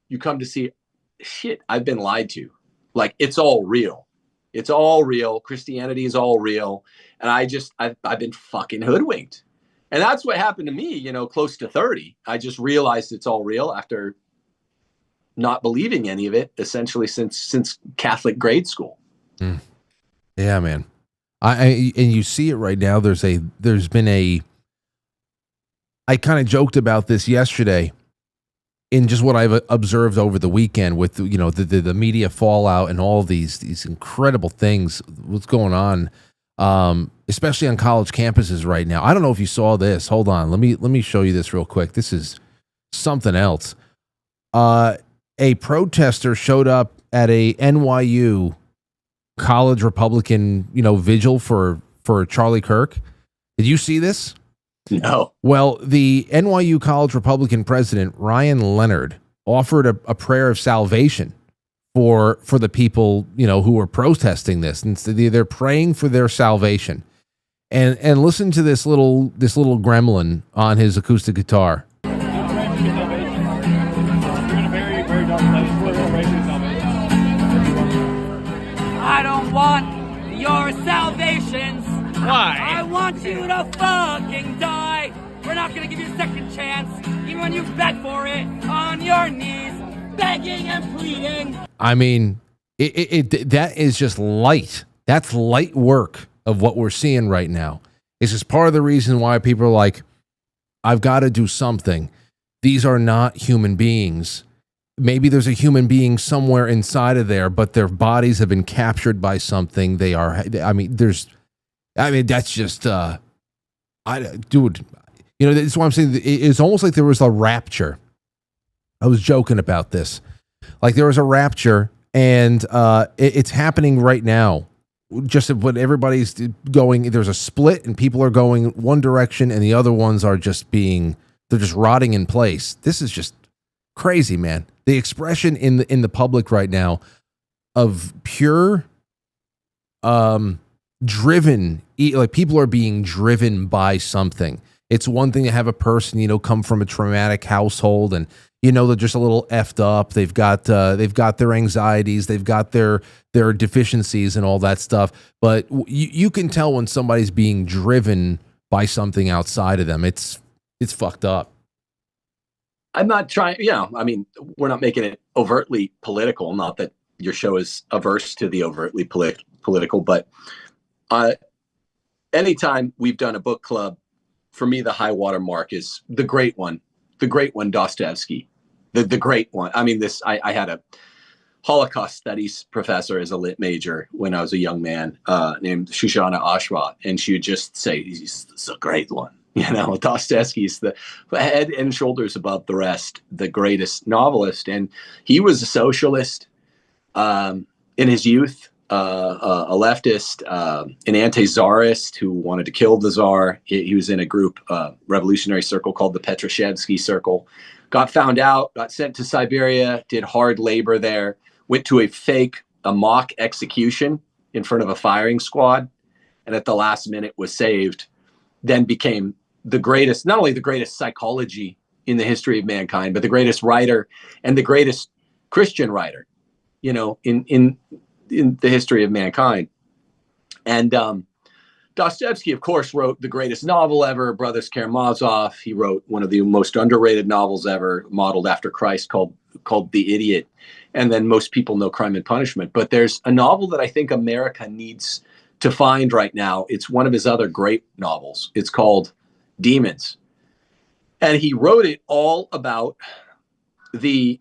you come to see, shit, I've been lied to. Like, it's all real. It's all real. Christianity is all real. And I've been fucking hoodwinked. And that's what happened to me, close to 30. I just realized it's all real after not believing any of it, essentially since Catholic grade school. Mm. Yeah, man. And you see it right now. There's been I kind of joked about this yesterday in just what I've observed over the weekend with, the media fallout and all these incredible things, what's going on, especially on college campuses right now. I don't know if you saw this. Hold on. Let me show you this real quick. This is something else. A protester showed up at a NYU college Republican, vigil for Charlie Kirk. Did you see this? No. Well, the NYU College Republican president, Ryan Leonard, offered a prayer of salvation for the people, who are protesting this. And so they're praying for their salvation. And listen to this little gremlin on his acoustic guitar. I don't want your salvations. Why? I want you to fucking die. We're not gonna give you a second chance, even when you beg for it on your knees, begging and pleading. I mean, that is just light. That's light work of what we're seeing right now. It's just part of the reason why people are like, I've got to do something. These are not human beings. Maybe there's a human being somewhere inside of there, but their bodies have been captured by something. That's just, dude, that's why I'm saying it's almost like there was a rapture. I was joking about this. Like there was a rapture and it's happening right now. Just when everybody's going, there's a split and people are going one direction and the other ones are they're just rotting in place. This is just crazy, man. The expression in the public right now of pure, driven, like people are being driven by something. It's one thing to have a person, come from a traumatic household and, they're just a little effed up. They've got their anxieties. They've got their deficiencies and all that stuff. But you can tell when somebody's being driven by something outside of them. It's fucked up. I'm not trying, we're not making it overtly political. Not that your show is averse to the overtly political, but anytime we've done a book club, for me, the high water mark is the great one, Dostoevsky, the great one. I mean, I had a Holocaust studies professor as a lit major when I was a young man named Shoshana Ashwa, and she would just say, he's a great one. Dostoevsky's the head and shoulders above the rest, the greatest novelist. And he was a socialist in his youth, a leftist, an anti-czarist who wanted to kill the czar. He was in a group, revolutionary circle called the Petrashevsky Circle. Got found out, got sent to Siberia, did hard labor there, went to a mock execution in front of a firing squad, and at the last minute was saved, then became the greatest, not only the greatest psychology in the history of mankind, but the greatest writer and the greatest Christian writer, in the history of mankind. And Dostoevsky, of course, wrote the greatest novel ever, Brothers Karamazov. He wrote one of the most underrated novels ever, modeled after Christ, called The Idiot. And then most people know Crime and Punishment. But there's a novel that I think America needs to find right now. It's one of his other great novels. It's called Demons. And he wrote it all about the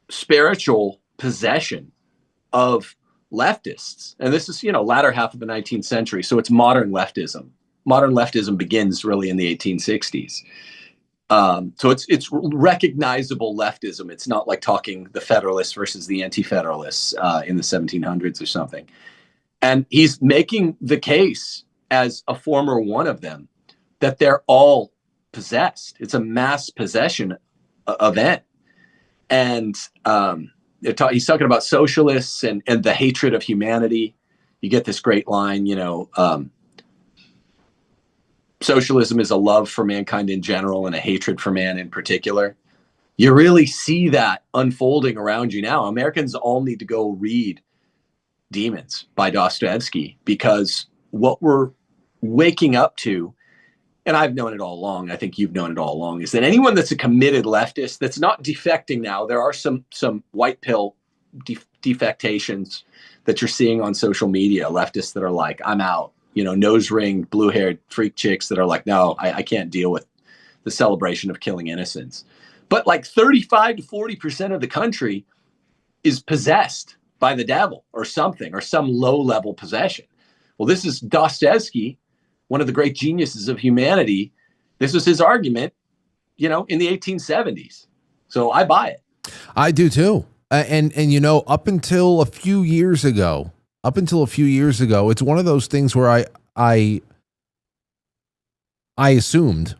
spiritual possession of leftists. And this is, latter half of the 19th century. So it's modern leftism. Modern leftism begins really in the 1860s. So it's recognizable leftism. It's not like talking the Federalists versus the Anti-Federalists in the 1700s or something. And he's making the case as a former one of them that they're all possessed. It's a mass possession event. And he's talking about socialists and the hatred of humanity. You get this great line, socialism is a love for mankind in general and a hatred for man in particular. You really see that unfolding around you now. Americans all need to go read Demons by Dostoevsky, because what we're waking up to, and I've known it all along, I think you've known it all along, is that anyone that's a committed leftist that's not defecting now, there are some white pill defectations that you're seeing on social media, leftists that are like, I'm out, nose ring, blue haired freak chicks that are like, no, I can't deal with the celebration of killing innocents. But like 35 to 40% of the country is possessed by the devil or something, or some low level possession. Well, this is Dostoevsky, one of the great geniuses of humanity. This was his argument, in the 1870s. So I buy it. I do too. And up until a few years ago, it's one of those things where I assumed,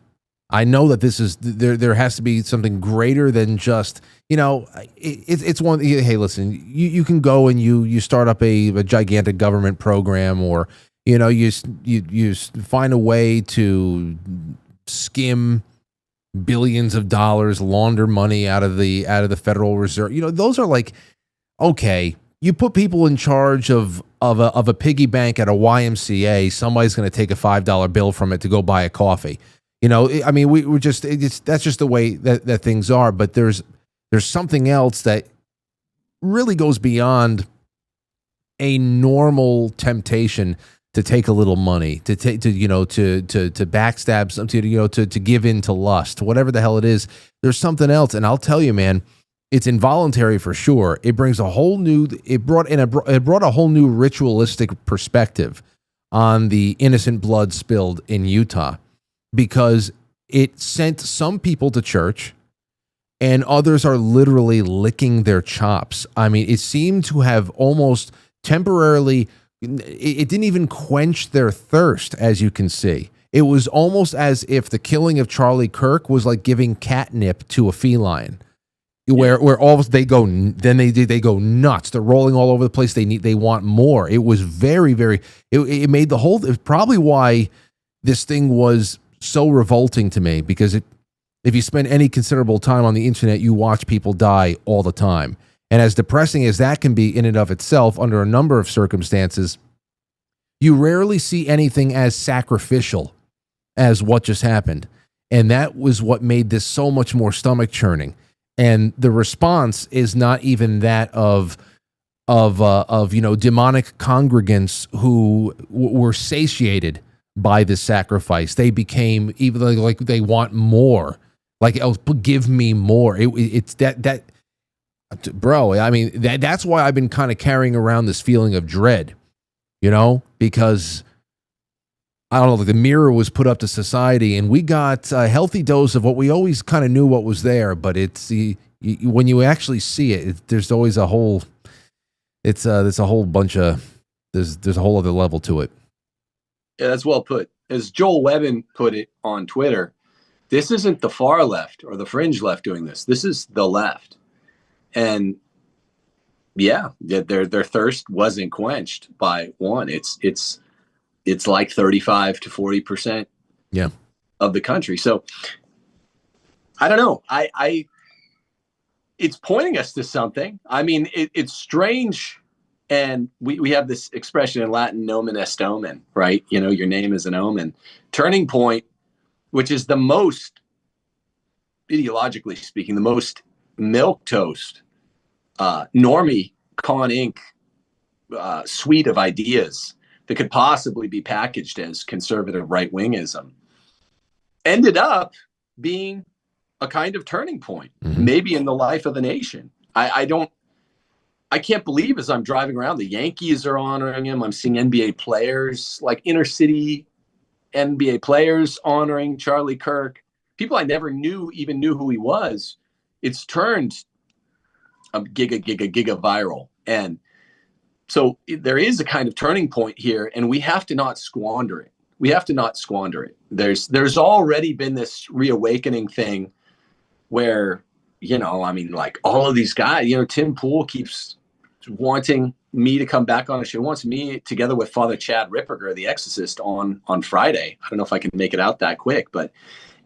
I know that this is there has to be something greater than just, it's one. Hey, listen, you can go and you start up a gigantic government program, or you find a way to skim billions of dollars, launder money out of the Federal Reserve. Those are like, okay, you put people in charge of a piggy bank at a YMCA, somebody's going to take a $5 bill from it to go buy a coffee. I mean, we're just, that's just the way that things are. But there's something else that really goes beyond a normal temptation to take a little money, to backstab something, to give in to lust, whatever the hell it is. There's something else, and I'll tell you, man, it's involuntary for sure. It brings it brought a whole new ritualistic perspective on the innocent blood spilled in Utah, because it sent some people to church and others are literally licking their chops. I mean, it seemed to have almost temporarily, it didn't even quench their thirst, as you can see. It was almost as if the killing of Charlie Kirk was like giving catnip to a feline, where all of us, they go nuts. They're rolling all over the place. They want more. It was very, very, it made the whole, it's probably why this thing was so revolting to me, because if you spend any considerable time on the internet, you watch people die all the time. And as depressing as that can be in and of itself under a number of circumstances, you rarely see anything as sacrificial as what just happened. And that was what made this so much more stomach churning. And the response is not even that of demonic congregants who were satiated by this sacrifice. They became even like they want more. Like, oh, give me more. It's that bro. I mean, that's why I've been kind of carrying around this feeling of dread, because I don't know, like the mirror was put up to society, and we got a healthy dose of what we always kind of knew what was there. But it's when you actually see it, there's always a whole. There's a whole bunch of there's a whole other level to it. Yeah, that's well put. As Joel Webbin put it on Twitter, this isn't the far left or the fringe left doing this. This is the left. And yeah, their thirst wasn't quenched by one. It's like 35 to 40% of the country. So I don't know. It's pointing us to something. I mean, it's strange. And we have this expression in Latin, nomen est omen, right? Your name is an omen. Turning point, which is the most, ideologically speaking, the most milquetoast, normie, con inc. Suite of ideas that could possibly be packaged as conservative right-wingism, ended up being a kind of turning point, maybe in the life of the nation. I can't believe, as I'm driving around, the Yankees are honoring him. I'm seeing NBA players, like inner city NBA players, honoring Charlie Kirk. People I never even knew who he was. It's turned a giga viral. And so there is a kind of turning point here, and we have to not squander it. There's already been this reawakening thing where, like all of these guys, Tim Pool keeps wanting me to come back on a show. He wants me together with Father Chad Ripperger, the exorcist, on Friday. I don't know if I can make it out that quick, but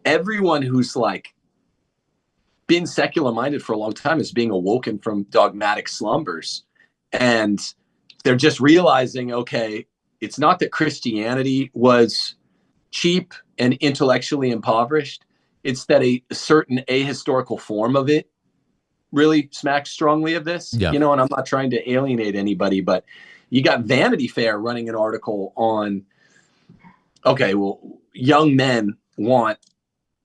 everyone who's like been secular minded for a long time is being awoken from dogmatic slumbers. And they're just realizing, okay, it's not that Christianity was cheap and intellectually impoverished. It's that a certain ahistorical form of it really smacks strongly of this, and I'm not trying to alienate anybody, but you got Vanity Fair running an article on, okay, well, young men want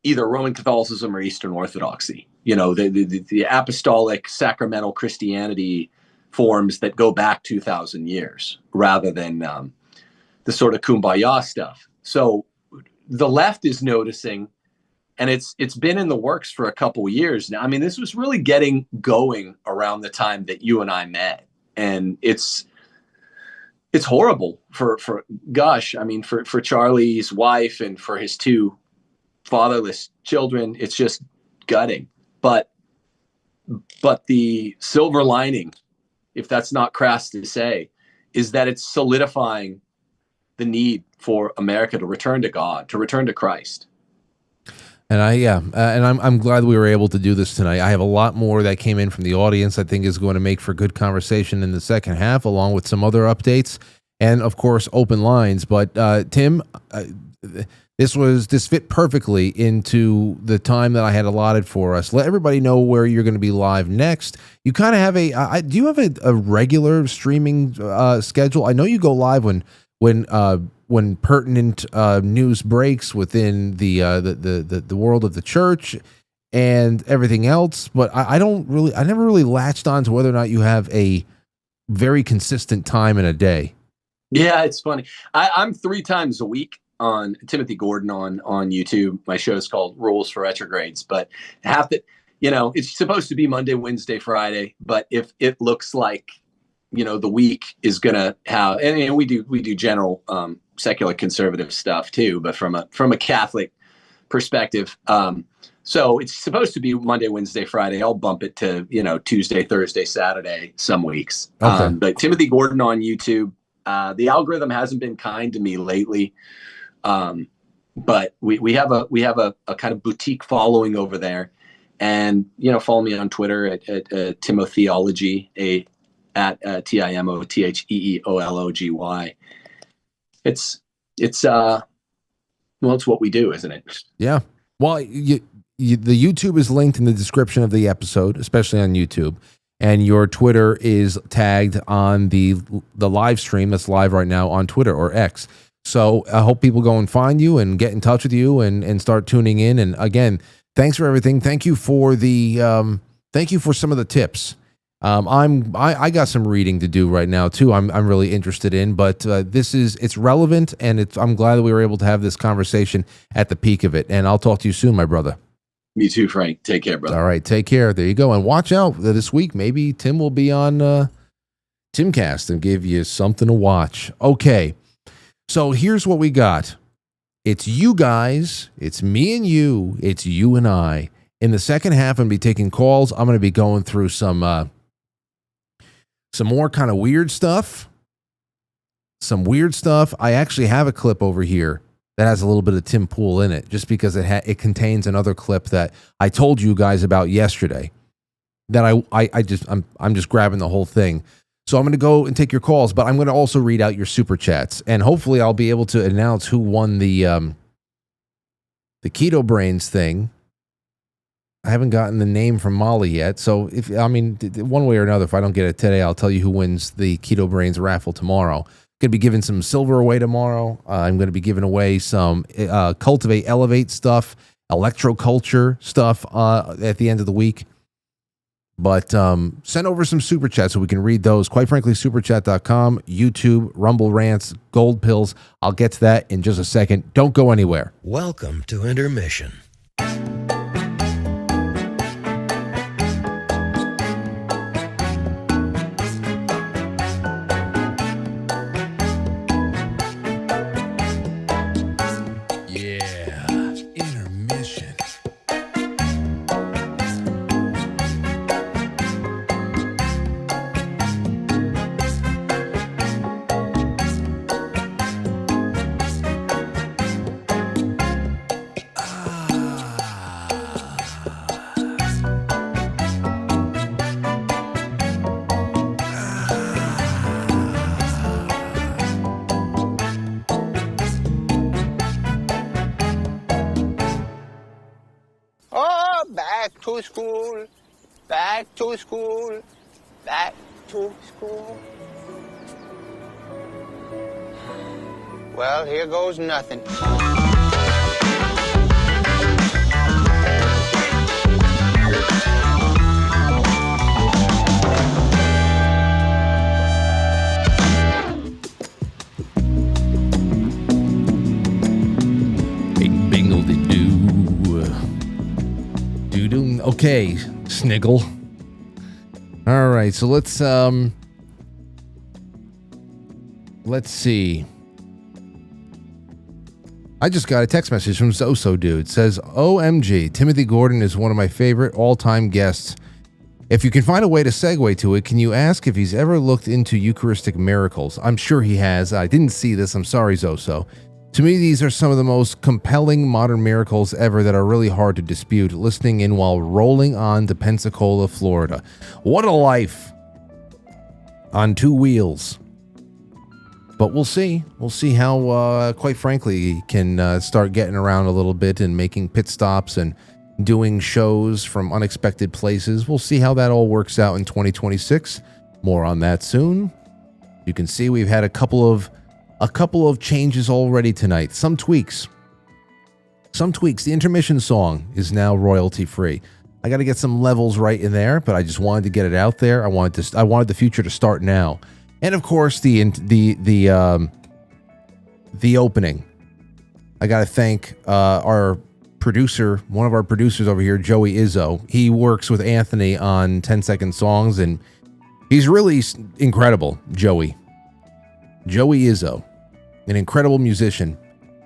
either Roman Catholicism or Eastern Orthodoxy, the apostolic sacramental Christianity forms that go back 2,000 years rather than the sort of kumbaya stuff. So the left is noticing, and it's been in the works for a couple of years now. I mean, this was really getting going around the time that you and I met. And it's it's horrible for gosh, I mean, for Charlie's wife and for his two fatherless children. It's just gutting. But the silver lining, if that's not crass to say, is that it's solidifying the need for America to return to God, to return to Christ. And I'm glad we were able to do this tonight. I have a lot more that came in from the audience I think is going to make for good conversation in the second half, along with some other updates and, of course, open lines. But Tim, this fit perfectly into the time that I had allotted for us. Let everybody know where you're going to be live next. You kind of have do you have a regular streaming schedule? I know you go live when pertinent news breaks within the world of the church and everything else, but I never really latched on to whether or not you have a very consistent time in a day. Yeah, it's funny. I'm 3 times a week on Timothy Gordon on YouTube. My show is called Rules for Retrogrades, but it's supposed to be Monday, Wednesday, Friday, but if it looks like the week is gonna have, and we do general secular conservative stuff too, but from a Catholic perspective. So it's supposed to be Monday, Wednesday, Friday. I'll bump it to Tuesday, Thursday, Saturday some weeks. Okay. But Timothy Gordon on YouTube, the algorithm hasn't been kind to me lately. But we have a kind of boutique following over there, and follow me on Twitter at Timotheology, at TIMOTHEEOLOGY. It's what we do, isn't it? Yeah. Well, the YouTube is linked in the description of the episode, especially on YouTube, and your Twitter is tagged on the live stream that's live right now on Twitter or X. So I hope people go and find you and get in touch with you and start tuning in. And again, thanks for everything. Thank you for thank you for some of the tips. I got some reading to do right now too. I'm really interested in, but it's relevant, and I'm glad that we were able to have this conversation at the peak of it. And I'll talk to you soon, my brother. Me too, Frank. Take care, brother. All right, take care. There you go, and watch out this week. Maybe Tim will be on Timcast and give you something to watch. Okay, so here's what we got. It's you guys. It's me and you. It's you and I. In the second half, I'm going to be taking calls. I'm going to be going through some more kind of weird stuff. Some weird stuff. I actually have a clip over here that has a little bit of Tim Pool in it, just because it contains another clip that I told you guys about yesterday. That I'm just grabbing the whole thing. So I'm going to go and take your calls, but I'm going to also read out your super chats, and hopefully I'll be able to announce who won the Keto Brainz thing. I haven't gotten the name from Molly yet, so one way or another, if I don't get it today, I'll tell you who wins the Keto Brainz raffle tomorrow. Going to be giving some silver away tomorrow. I'm going to be giving away some Cultivate Elevate stuff, electroculture stuff at the end of the week. But send over some super chats so we can read those. Quite frankly, superchat.com, YouTube, Rumble Rants, Gold Pills. I'll get to that in just a second. Don't go anywhere. Welcome to Intermission. Back to school. Well, here goes nothing. Bing-bingle-de-doo. Okay, Sniggle. All right, so let's let's see. I just got a text message from Zoso Dude. It says, OMG, Timothy Gordon is one of my favorite all-time guests. If you can find a way to segue to it, can you ask if he's ever looked into Eucharistic miracles? I'm sure he has. I didn't see this. I'm sorry, Zoso. To me, these are some of the most compelling modern miracles ever that are really hard to dispute, listening in while rolling on to Pensacola, Florida. What a life on two wheels. But we'll see. We'll see how, quite frankly, he can start getting around a little bit and making pit stops and doing shows from unexpected places. We'll see how that all works out in 2026. More on that soon. You can see we've had a couple of changes already tonight. Some tweaks. The intermission song is now royalty free. I got to get some levels right in there, but I just wanted to get it out there. I wanted the future to start now. And of course, the opening. I got to thank our producer, one of our producers over here, Joey Izzo. He works with Anthony on 10-second songs, and he's really incredible, Joey Izzo, an incredible musician.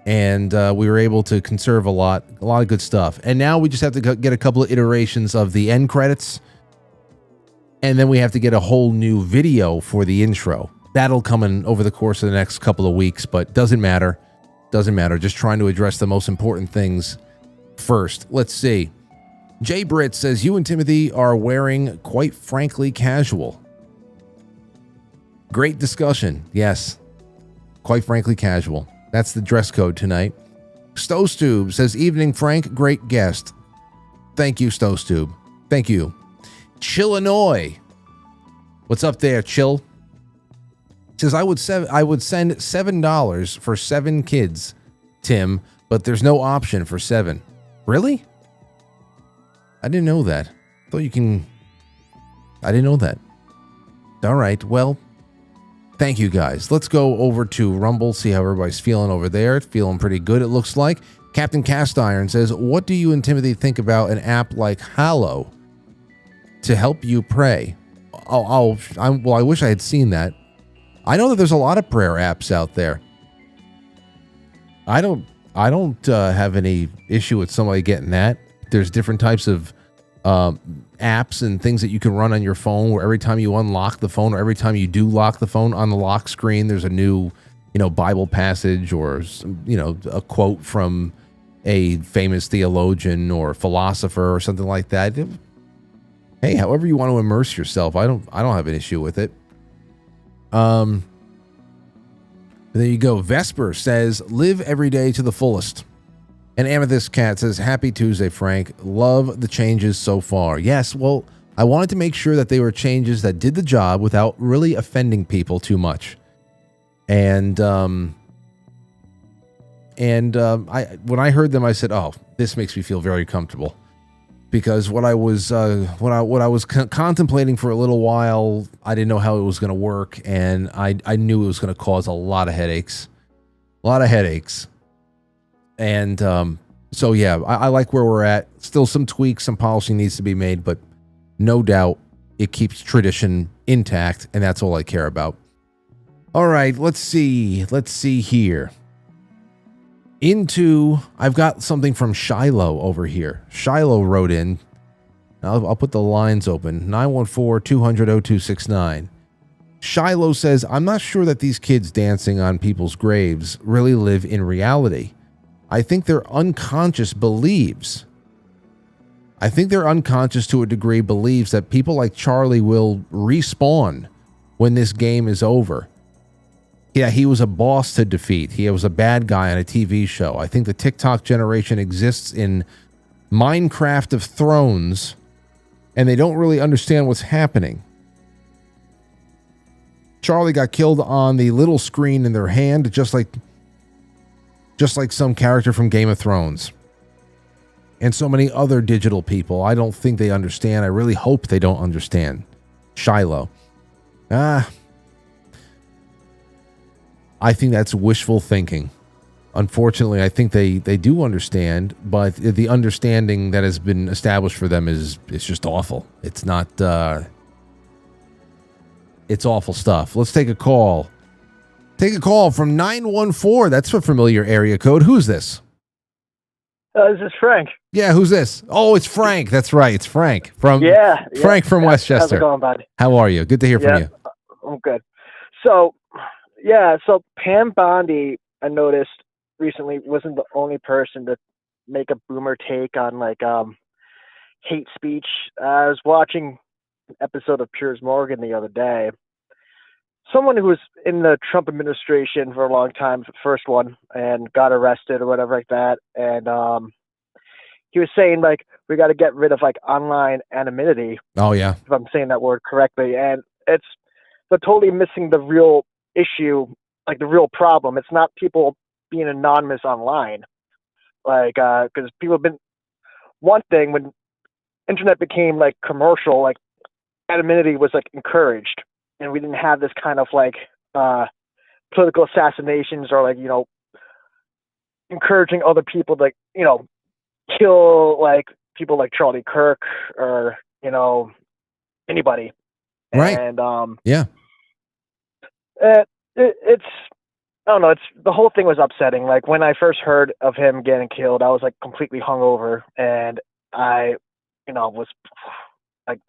And we were able to conserve a lot of good stuff. And now we just have to get a couple of iterations of the end credits. And then we have to get a whole new video for the intro. That'll come in over the course of the next couple of weeks, but doesn't matter. Just trying to address the most important things first. Let's see. Jay Britt says, you and Timothy are wearing Quite Frankly Casual. Great discussion. Yes. Quite Frankly Casual. That's the dress code tonight. Stowstube says, evening, Frank. Great guest. Thank you, Stowstube. Thank you. Chillinois. What's up there, Chill? Says, I would send $7 for 7 kids, Tim, but there's no option for 7. Really? I didn't know that. I didn't know that. All right, well, thank you guys. Let's go over to Rumble, see how everybody's feeling over there. Feeling pretty good, it looks like. Captain Cast Iron says, what do you and Timothy think about an app like Hallow to help you pray? I wish I had seen that. I know that there's a lot of prayer apps out there. I don't have any issue with somebody getting that. There's different types of apps and things that you can run on your phone where every time you unlock the phone or every time you do lock the phone, on the lock screen there's a new, Bible passage or, a quote from a famous theologian or philosopher or something like that. Hey, however you want to immerse yourself, I don't have an issue with it. There you go. Vesper says, live every day to the fullest. And Amethyst Cat says, happy Tuesday, Frank. Love the changes so far. Yes, well, I wanted to make sure that they were changes that did the job without really offending people too much. And when I heard them, I said, oh, this makes me feel very comfortable. Because what I was contemplating for a little while, I didn't know how it was going to work, and I knew it was going to cause a lot of headaches. And so yeah, I like where we're at. Still some tweaks, some polishing needs to be made, but no doubt it keeps tradition intact, and that's all I care about. All right, let's see here. I've got something from Shiloh over here. Shiloh wrote in. I'll put the lines open. 914-200-0269. Shiloh says, I'm not sure that these kids dancing on people's graves really live in reality. I think their unconscious believes to a degree believes that people like Charlie will respawn when this game is over. Yeah, he was a boss to defeat. He was a bad guy on a TV show. I think the TikTok generation exists in Minecraft of Thrones, and they don't really understand what's happening. Charlie got killed on the little screen in their hand, just like some character from Game of Thrones. And so many other digital people. I don't think they understand. I really hope they don't understand. Shiloh. I think that's wishful thinking. Unfortunately, I think they do understand, but the understanding that has been established for them is just awful. It's not. It's awful stuff. Let's take a call. Take a call from 914. That's a familiar area code. Who's this? This is Frank. Yeah, who's this? Oh, it's Frank. That's right. It's Frank from Frank from Westchester. How's it going, bud? How are you? Good to hear from you. I'm good. So Pam Bondi, I noticed recently, wasn't the only person to make a boomer take on like hate speech. I was watching an episode of Piers Morgan the other day. Someone who was in the Trump administration for a long time, the first one, and got arrested or whatever like that. And he was saying, like, we got to get rid of, like, online anonymity. Oh, yeah. If I'm saying that word correctly. And they're totally missing the real issue, like the real problem. It's not people being anonymous online. Like, because people have been, one thing, when internet became, like, commercial, like, anonymity was, like, encouraged. And we didn't have this kind of like political assassinations or like, you know, encouraging other people to, like, you know, kill like people like Charlie Kirk or, you know, anybody. Right. And yeah. It's I don't know, it's the whole thing was upsetting. Like when I first heard of him getting killed, I was like completely hungover and I, you know, was like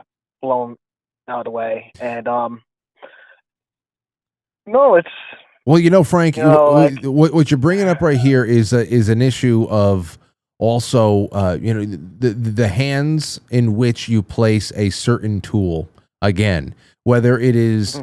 blown out of the way. And no, it's well, you know, Frank, you know, like, what you're bringing up right here is an issue of also, you know, the hands in which you place a certain tool. Again, whether it's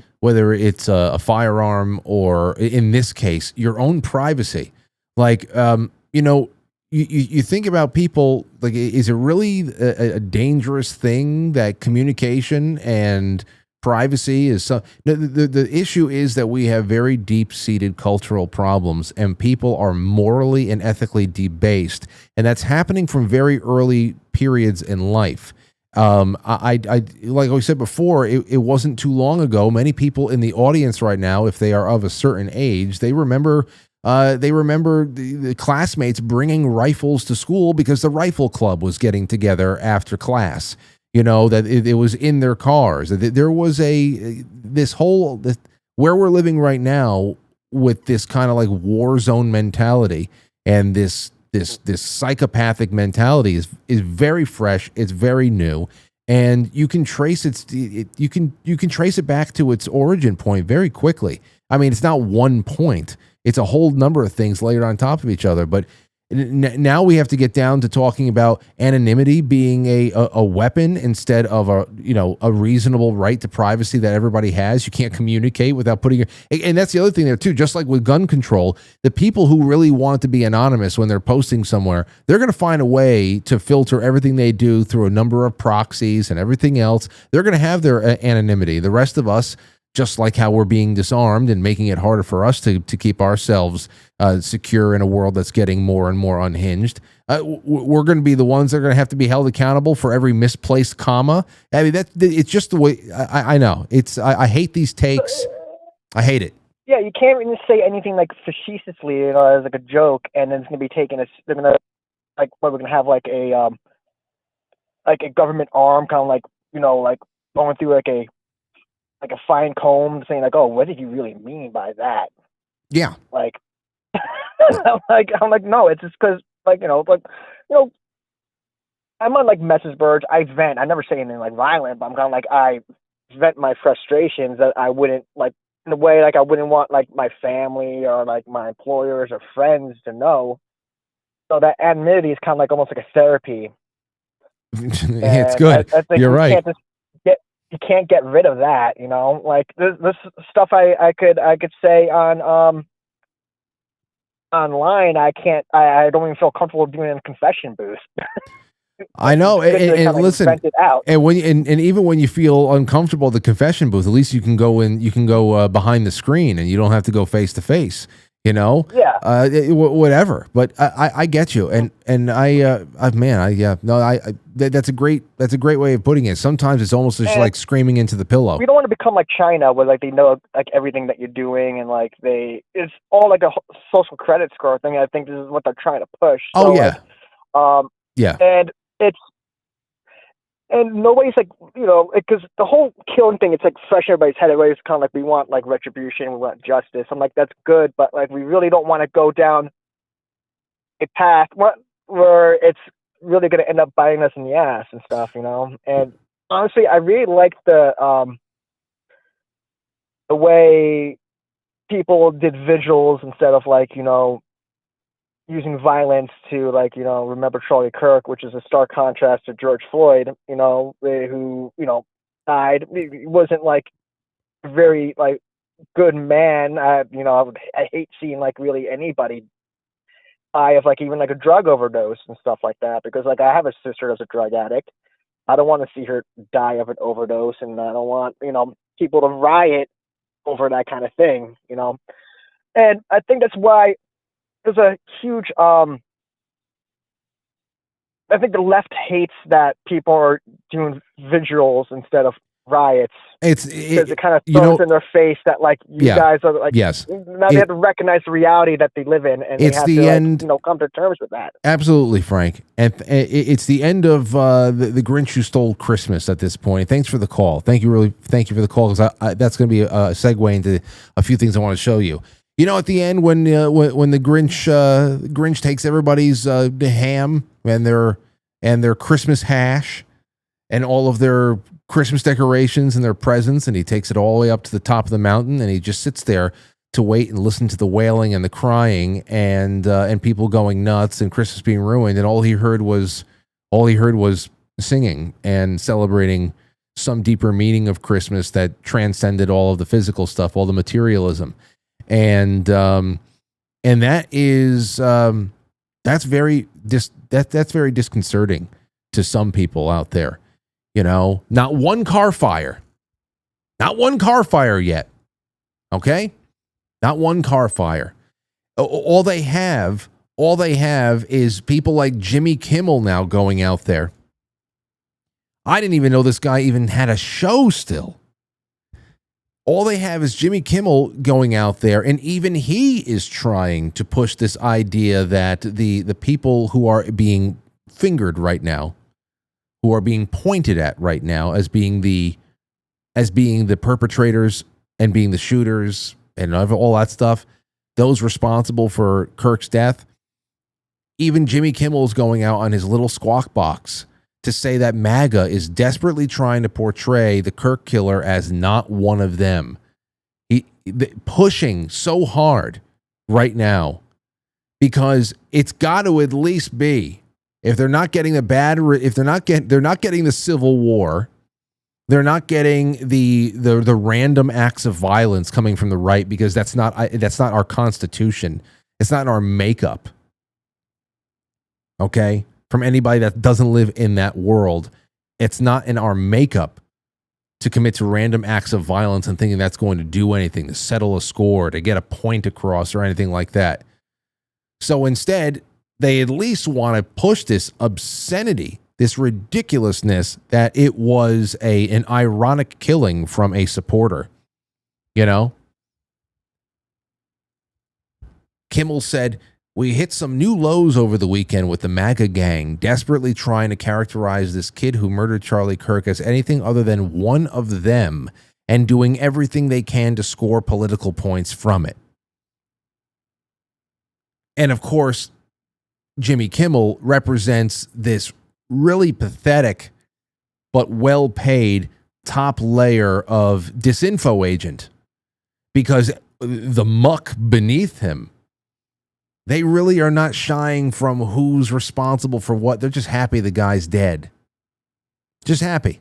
a firearm or in this case your own privacy. Like, you know, you think about people. Like, is it really a dangerous thing that communication and privacy is so the issue is that we have very deep-seated cultural problems and people are morally and ethically debased, and that's happening from very early periods in life. I like I said before, it wasn't too long ago. Many people in the audience right now, if they are of a certain age, they remember the classmates bringing rifles to school because the rifle club was getting together after class. You know, that it was in their cars. There was this where we're living right now with this kind of like war zone mentality and this psychopathic mentality is very fresh. It's very new, and you can trace you can trace it back to its origin point very quickly. I mean, it's not one point; it's a whole number of things layered on top of each other. But now we have to get down to talking about anonymity being a weapon instead of a reasonable right to privacy that everybody has. You can't communicate without putting and that's the other thing there too. Just like with gun control, the people who really want to be anonymous when they're posting somewhere, they're going to find a way to filter everything they do through a number of proxies and everything else. They're going to have their anonymity. The rest of us, just like how we're being disarmed and making it harder for us to keep ourselves secure in a world that's getting more and more unhinged, we're going to be the ones that are going to have to be held accountable for every misplaced comma. I mean, it's just the way. I know. I hate these takes. I hate it. Yeah, you can't even say anything like facetiously, you know, as like a joke, and then it's going to be taken as they're going to like we're going to have like a government arm, kind of like, you know, like going through like a fine comb, saying like, oh, what did you really mean by that? Yeah. Like, I'm like, no, it's just because, like, you know, I'm on like message boards. I vent. I never say anything like violent, but I'm kind of like, I vent my frustrations that I wouldn't like in a way like I wouldn't want like my family or like my employers or friends to know. So that anonymity is kind of like almost like a therapy. It's good. I think you're right. You can't get rid of that, you know. Like this stuff I could say on online. I can't. I don't even feel comfortable doing it in a confession booth. I know, and listen, and when and even when you feel uncomfortable at the confession booth, at least you can go in. You can go behind the screen, and you don't have to go face to face. You know, yeah, whatever. But I get you, and that's a great way of putting it. Sometimes it's almost just like screaming into the pillow. We don't want to become like China, where like they know like everything that you're doing, and like it's all like a social credit score thing. I think this is what they're trying to push. Oh yeah, yeah, and and nobody's like, because the whole killing thing, it's like fresh in everybody's head. Everybody's kind of like, we want like retribution, we want justice. I'm like, that's good, but like we really don't want to go down a path where it's really going to end up biting us in the ass and stuff, And honestly, I really like the way people did vigils instead of like, using violence to like, remember Charlie Kirk, which is a stark contrast to George Floyd, who, died. He wasn't like a very like good man. I hate seeing like really anybody die of like even like a drug overdose and stuff like that, because like I have a sister that's a drug addict. I don't want to see her die of an overdose, and I don't want, people to riot over that kind of thing, And I think that's why there's a huge, I think the left hates that people are doing vigils instead of riots. Because it kind of throws in their face that like you guys are like, now they have to recognize the reality that they live in, and they have to come to terms with that. Absolutely, Frank. And it's the end of the Grinch Who Stole Christmas at this point. Thanks for the call. Thank you for the call, because that's going to be a segue into a few things I want to show you. At the end when the Grinch takes everybody's ham and their Christmas hash and all of their Christmas decorations and their presents, and he takes it all the way up to the top of the mountain, and he just sits there to wait and listen to the wailing and the crying and people going nuts and Christmas being ruined, and all he heard was singing and celebrating some deeper meaning of Christmas that transcended all of the physical stuff, all the materialism. And that is that's very disconcerting to some people out there. Not one car fire yet. Okay, not one car fire. All they have is people like Jimmy Kimmel now going out there. I didn't even know this guy even had a show still. All they have is Jimmy Kimmel going out there, and even he is trying to push this idea that the people who are being fingered right now, who are being pointed at right now as being the perpetrators and being the shooters and all that stuff, those responsible for Kirk's death, even Jimmy Kimmel is going out on his little squawk box to say that MAGA is desperately trying to portray the Kirk killer as not one of them. Pushing so hard right now, because it's got to at least be, if they're not getting they're not getting the Civil War, they're not getting the random acts of violence coming from the right, because that's not our Constitution. It's not in our makeup. Okay? From anybody that doesn't live in that world, it's not in our makeup to commit to random acts of violence and thinking that's going to do anything, to settle a score, to get a point across, or anything like that. So instead, they at least want to push this obscenity, this ridiculousness, that it was an ironic killing from a supporter. Kimmel said, "We hit some new lows over the weekend with the MAGA gang, desperately trying to characterize this kid who murdered Charlie Kirk as anything other than one of them, and doing everything they can to score political points from it." And of course, Jimmy Kimmel represents this really pathetic but well-paid top layer of disinfo agent, because the muck beneath him, they really are not shying from who's responsible for what. They're just happy the guy's dead. Just happy.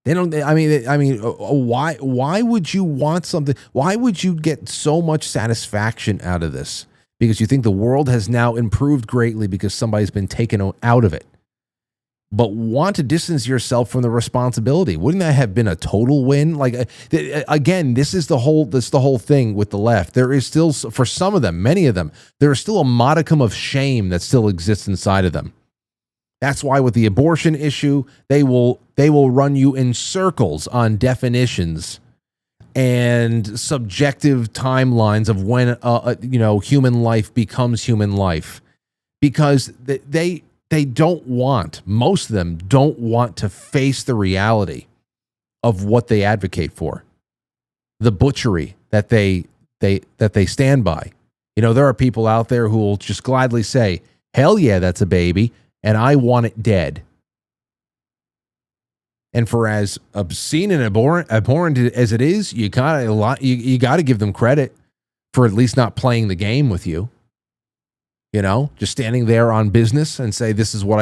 They don't. I mean, why would you want something? Why would you get so much satisfaction out of this? Because you think the world has now improved greatly because somebody's been taken out of it. But want to distance yourself from the responsibility. Wouldn't that have been a total win? Like, again, this is the whole thing with the left. There is still, for some of them, many of them, there is still a modicum of shame that still exists inside of them. That's why with the abortion issue, they will run you in circles on definitions and subjective timelines of when human life becomes human life, because they most of them don't want to face the reality of what they advocate for, the butchery that they stand by. You know, there are people out there who will just gladly say, hell yeah, that's a baby, and I want it dead. And for as obscene and abhorrent as it is, you got to give them credit for at least not playing the game with you. You know, just standing there on business and say, this is what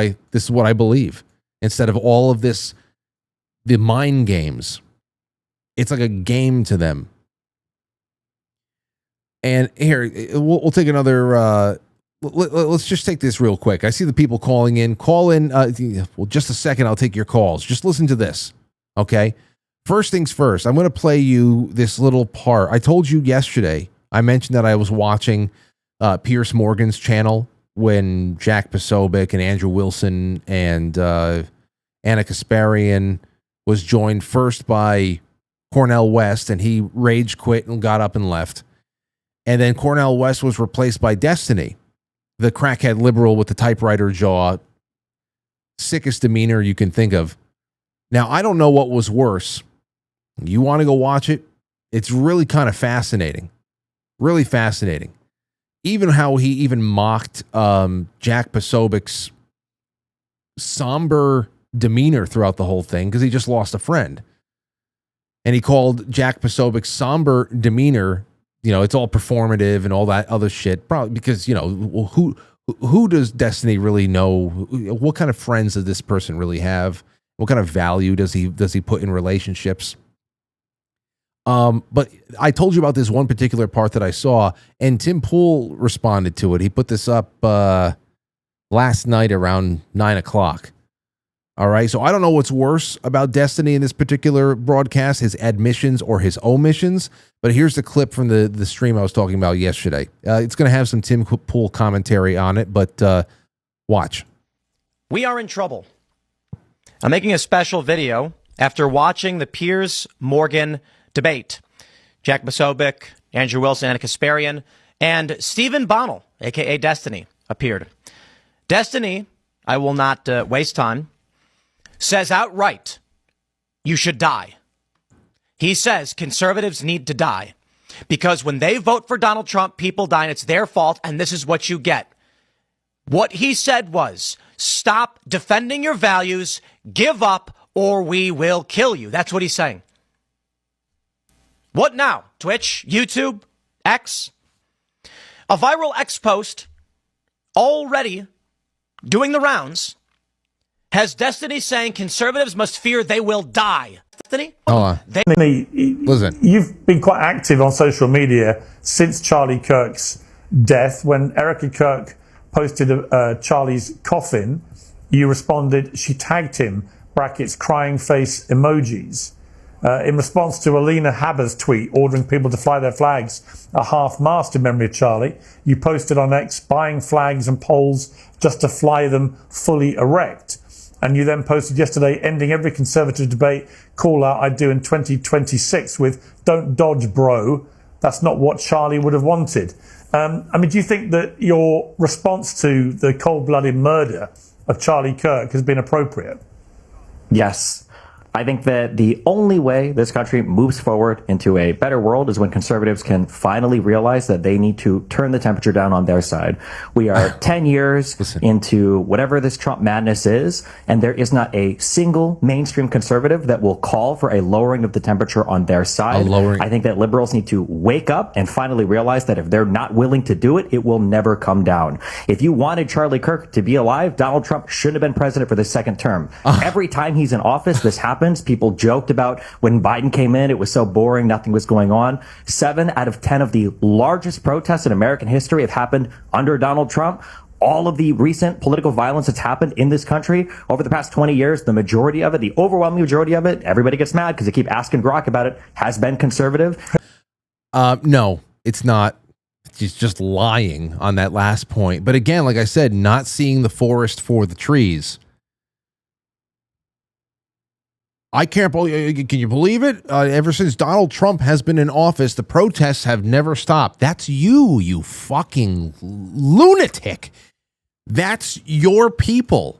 I believe, instead of all of this, the mind games. It's like a game to them. And here, we'll take another, let's just take this real quick. I see the people calling in. Call in, well, just a second, I'll take your calls. Just listen to this, okay? First things first, I'm going to play you this little part. I told you yesterday, I mentioned that I was watching Piers Morgan's channel when Jack Posobiec and Andrew Wilson and Anna Kasparian was joined first by Cornel West, and he rage quit and got up and left. And then Cornel West was replaced by Destiny, the crackhead liberal with the typewriter jaw, sickest demeanor you can think of. Now, I don't know what was worse. You want to go watch it? It's really kind of fascinating. Really fascinating. Even how he even mocked Jack Posobiec's somber demeanor throughout the whole thing, because he just lost a friend. And he called Jack Posobiec's somber demeanor, you know, it's all performative and all that other shit. Probably because, you know, who does Destiny really know? What kind of friends does this person really have? What kind of value does he put in relationships? But I told you about this one particular part that I saw, and Tim Pool responded to it. He put this up last night around 9:00. All right, so I don't know what's worse about Destiny in this particular broadcast, his admissions or his omissions, but here's the clip from the stream I was talking about yesterday. It's going to have some Tim Pool commentary on it, but watch. We are in trouble. I'm making a special video after watching the Piers Morgan debate. Jack Posobiec, Andrew Wilson, Anna Kasparian, and Stephen Bonnell, a.k.a. Destiny, appeared. Destiny, I will not waste time, says outright, you should die. He says conservatives need to die because when they vote for Donald Trump, people die and it's their fault, and this is what you get. What he said was, stop defending your values, give up, or we will kill you. That's what he's saying. What now? Twitch, YouTube, X? A viral X post already doing the rounds has Destiny saying conservatives must fear they will die. Destiny? Listen. You've been quite active on social media since Charlie Kirk's death. When Erica Kirk posted Charlie's coffin, you responded, she tagged him, brackets, crying face emojis. In response to Alina Haber's tweet ordering people to fly their flags a half-mast in memory of Charlie, you posted on X buying flags and poles just to fly them fully erect. And you then posted yesterday, ending every conservative debate call out I'd do in 2026 with don't dodge, bro. That's not what Charlie would have wanted. I mean, do you think that your response to the cold-blooded murder of Charlie Kirk has been appropriate? Yes. I think that the only way this country moves forward into a better world is when conservatives can finally realize that they need to turn the temperature down on their side. We are 10 years into whatever this Trump madness is, and there is not a single mainstream conservative that will call for a lowering of the temperature on their side. I think that liberals need to wake up and finally realize that if they're not willing to do it, it will never come down. If you wanted Charlie Kirk to be alive, Donald Trump shouldn't have been president for the second term. Every time he's in office, this happens. People joked about when Biden came in, it was so boring, nothing was going on. 7 out of 10 of the largest protests in American history have happened under Donald Trump. All of the recent political violence that's happened in this country over the past 20 years, the majority of it, the overwhelming majority of it, everybody gets mad because they keep asking Grok about it, has been conservative. No, it's not. He's just lying on that last point. But again, like I said, not seeing the forest for the trees. I can't believe, can you believe it? Ever since Donald Trump has been in office, the protests have never stopped. That's you fucking lunatic. That's your people.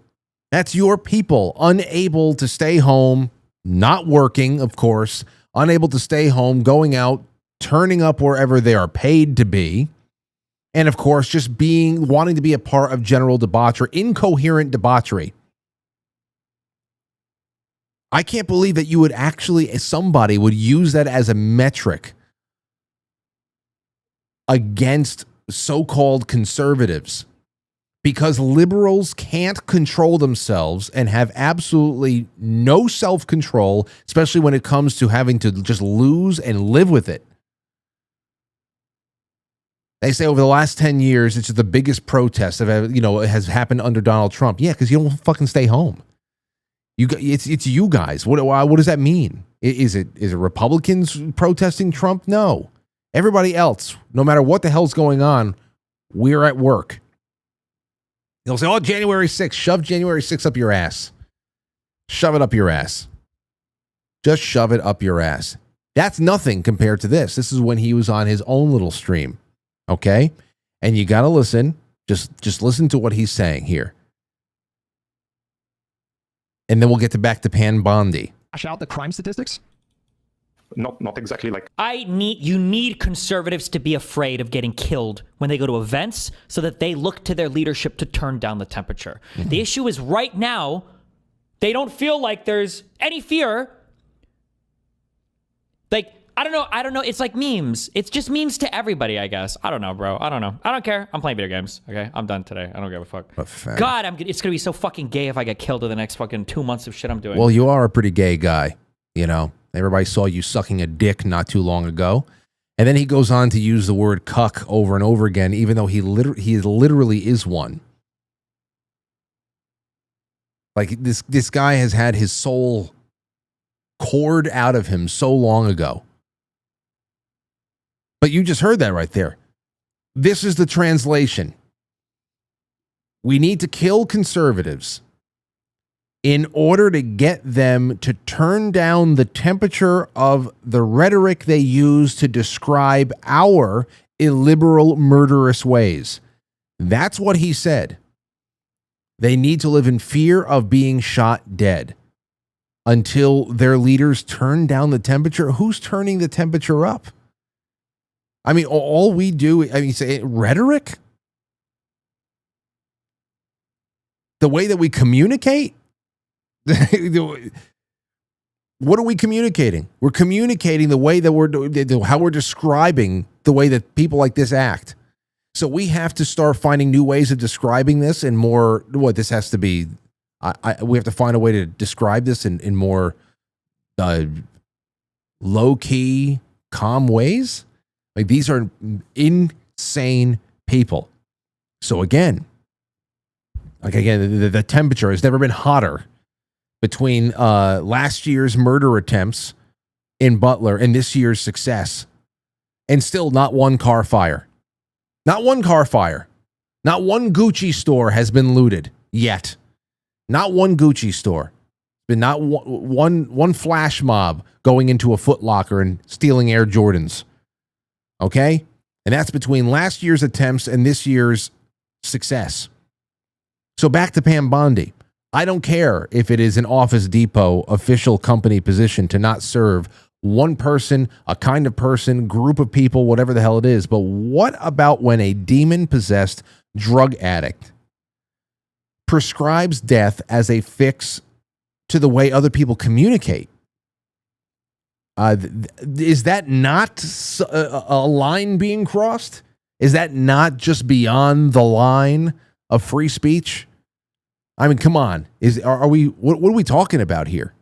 That's your people, unable to stay home, not working, of course, unable to stay home, going out, turning up wherever they are paid to be, and of course, just wanting to be a part of general debauchery, incoherent debauchery. I can't believe that you would actually, somebody would use that as a metric against so-called conservatives, because liberals can't control themselves and have absolutely no self-control, especially when it comes to having to just lose and live with it. They say over the last 10 years, it's the biggest protest has happened under Donald Trump. Yeah, because you don't fucking stay home. It's you guys. What does that mean? Is it Republicans protesting Trump? No. Everybody else, no matter what the hell's going on, we're at work. They'll say, oh, January 6th, shove January 6th up your ass. Shove it up your ass. Just shove it up your ass. That's nothing compared to this. This is when he was on his own little stream. Okay? And you got to listen. Just listen to what he's saying here. And then we'll get back to Pan Bondi. Out the crime statistics? Not exactly like. You need conservatives to be afraid of getting killed when they go to events so that they look to their leadership to turn down the temperature. Mm-hmm. The issue is right now, they don't feel like there's any fear. Like, I don't know. It's like memes. It's just memes to everybody, I guess. I don't know, bro. I don't know. I don't care. I'm playing video games. Okay. I'm done today. I don't give a fuck. God, it's going to be so fucking gay if I get killed in the next fucking 2 months of shit I'm doing. Well, you are a pretty gay guy, you know. Everybody saw you sucking a dick not too long ago. And then he goes on to use the word cuck over and over again, even though he literally is one. Like this guy has had his soul cored out of him so long ago. But you just heard that right there. This is the translation. We need to kill conservatives in order to get them to turn down the temperature of the rhetoric they use to describe our illiberal, murderous ways. That's what he said. They need to live in fear of being shot dead until their leaders turn down the temperature. Who's turning the temperature up? I mean, all we do, say rhetoric? The way that we communicate? What are we communicating? We're communicating the way that how we're describing the way that people like this act. So we have to start finding new ways of describing this and more. What this has to be, we have to find a way to describe this in more low key, calm ways. Like these are insane people. So again, the temperature has never been hotter between last year's murder attempts in Butler and this year's success. And still not one car fire. Not one car fire. Not one Gucci store has been looted yet. Not one Gucci store. Been not one flash mob going into a Foot Locker and stealing Air Jordans. Okay? And that's between last year's attempts and this year's success. So back to Pam Bondi. I don't care if it is an Office Depot official company position to not serve one person, a kind of person, group of people, whatever the hell it is. But what about when a demon-possessed drug addict prescribes death as a fix to the way other people communicate? Is that not a line being crossed? Is that not just beyond the line of free speech? I mean, come on. What are we talking about here?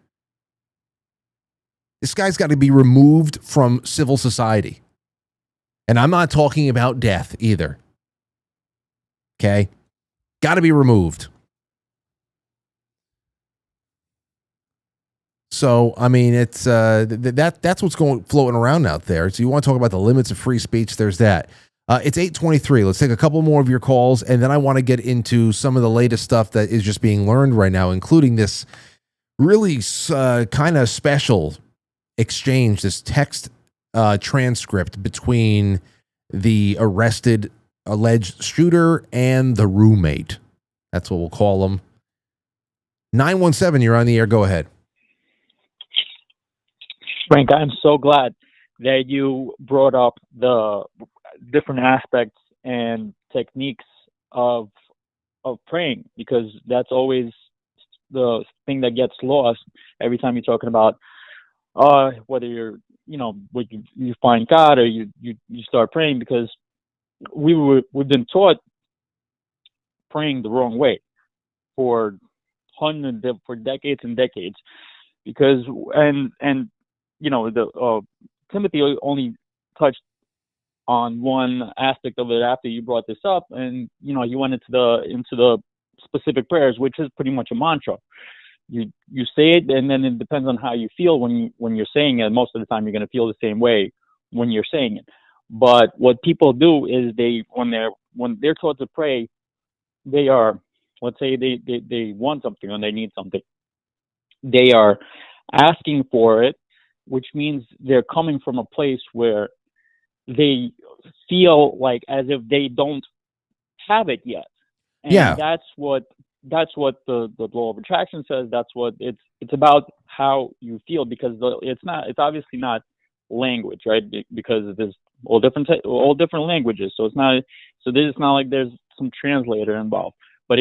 This guy's got to be removed from civil society. And I'm not talking about death either. Okay? Got to be removed. So, I mean, it's that's what's floating around out there. So you want to talk about the limits of free speech, there's that. It's 8:23. Let's take a couple more of your calls, and then I want to get into some of the latest stuff that is just being learned right now, including this really kind of special exchange, this text transcript between the arrested alleged shooter and the roommate. That's what we'll call them. 917, you're on the air. Go ahead. Frank, I'm so glad that you brought up the different aspects and techniques of praying, because that's always the thing that gets lost every time you're talking about whether you're, you find God or you start praying, because we've been taught praying the wrong way for decades and decades, because Timothy only touched on one aspect of it after you brought this up, and you went into the specific prayers, which is pretty much a mantra. You say it, and then it depends on how you feel when you're saying it. Most of the time, you're going to feel the same way when you're saying it. But what people do is when they're taught to pray, they are, let's say they want something or they need something. They are asking for it, which means they're coming from a place where they feel like as if they don't have it yet. And that's what the law of attraction says. That's what it's about, how you feel, because it's obviously not language, right? Because there's all different languages. So it's not like there's some translator involved, but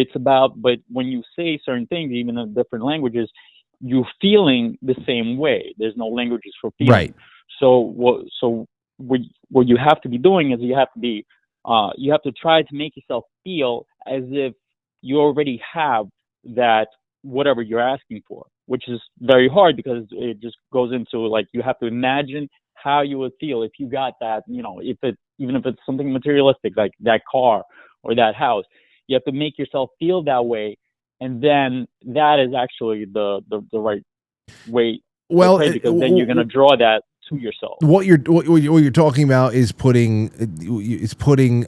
when you say certain things, even in different languages, you're feeling the same way. There's no languages for feeling. Right. So what you have to be doing is you have to try to make yourself feel as if you already have that, whatever you're asking for, which is very hard, because it just goes into, like, you have to imagine how you would feel if you got that, even if it's something materialistic like that car or that house. You have to make yourself feel that way, and then that is actually the right way to pray, because then you're going to draw that to yourself. What you're talking about is putting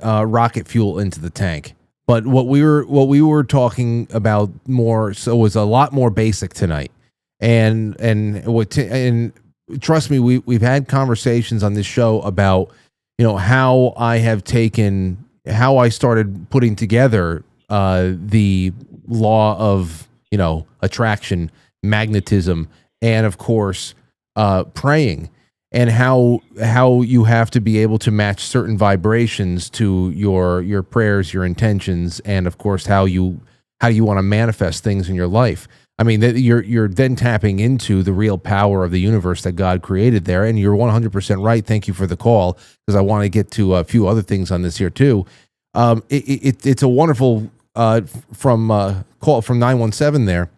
rocket fuel into the tank. But what we were talking about more so was a lot more basic tonight, and trust me, we've had conversations on this show about how I started putting together the law of attraction, magnetism, and of course praying, and how you have to be able to match certain vibrations to your prayers, your intentions, and of course how you want to manifest things in your life. I mean, you're then tapping into the real power of the universe that God created there, and you're 100% right. Thank you for the call, because I want to get to a few other things on this here too. It's a wonderful call from 917 there.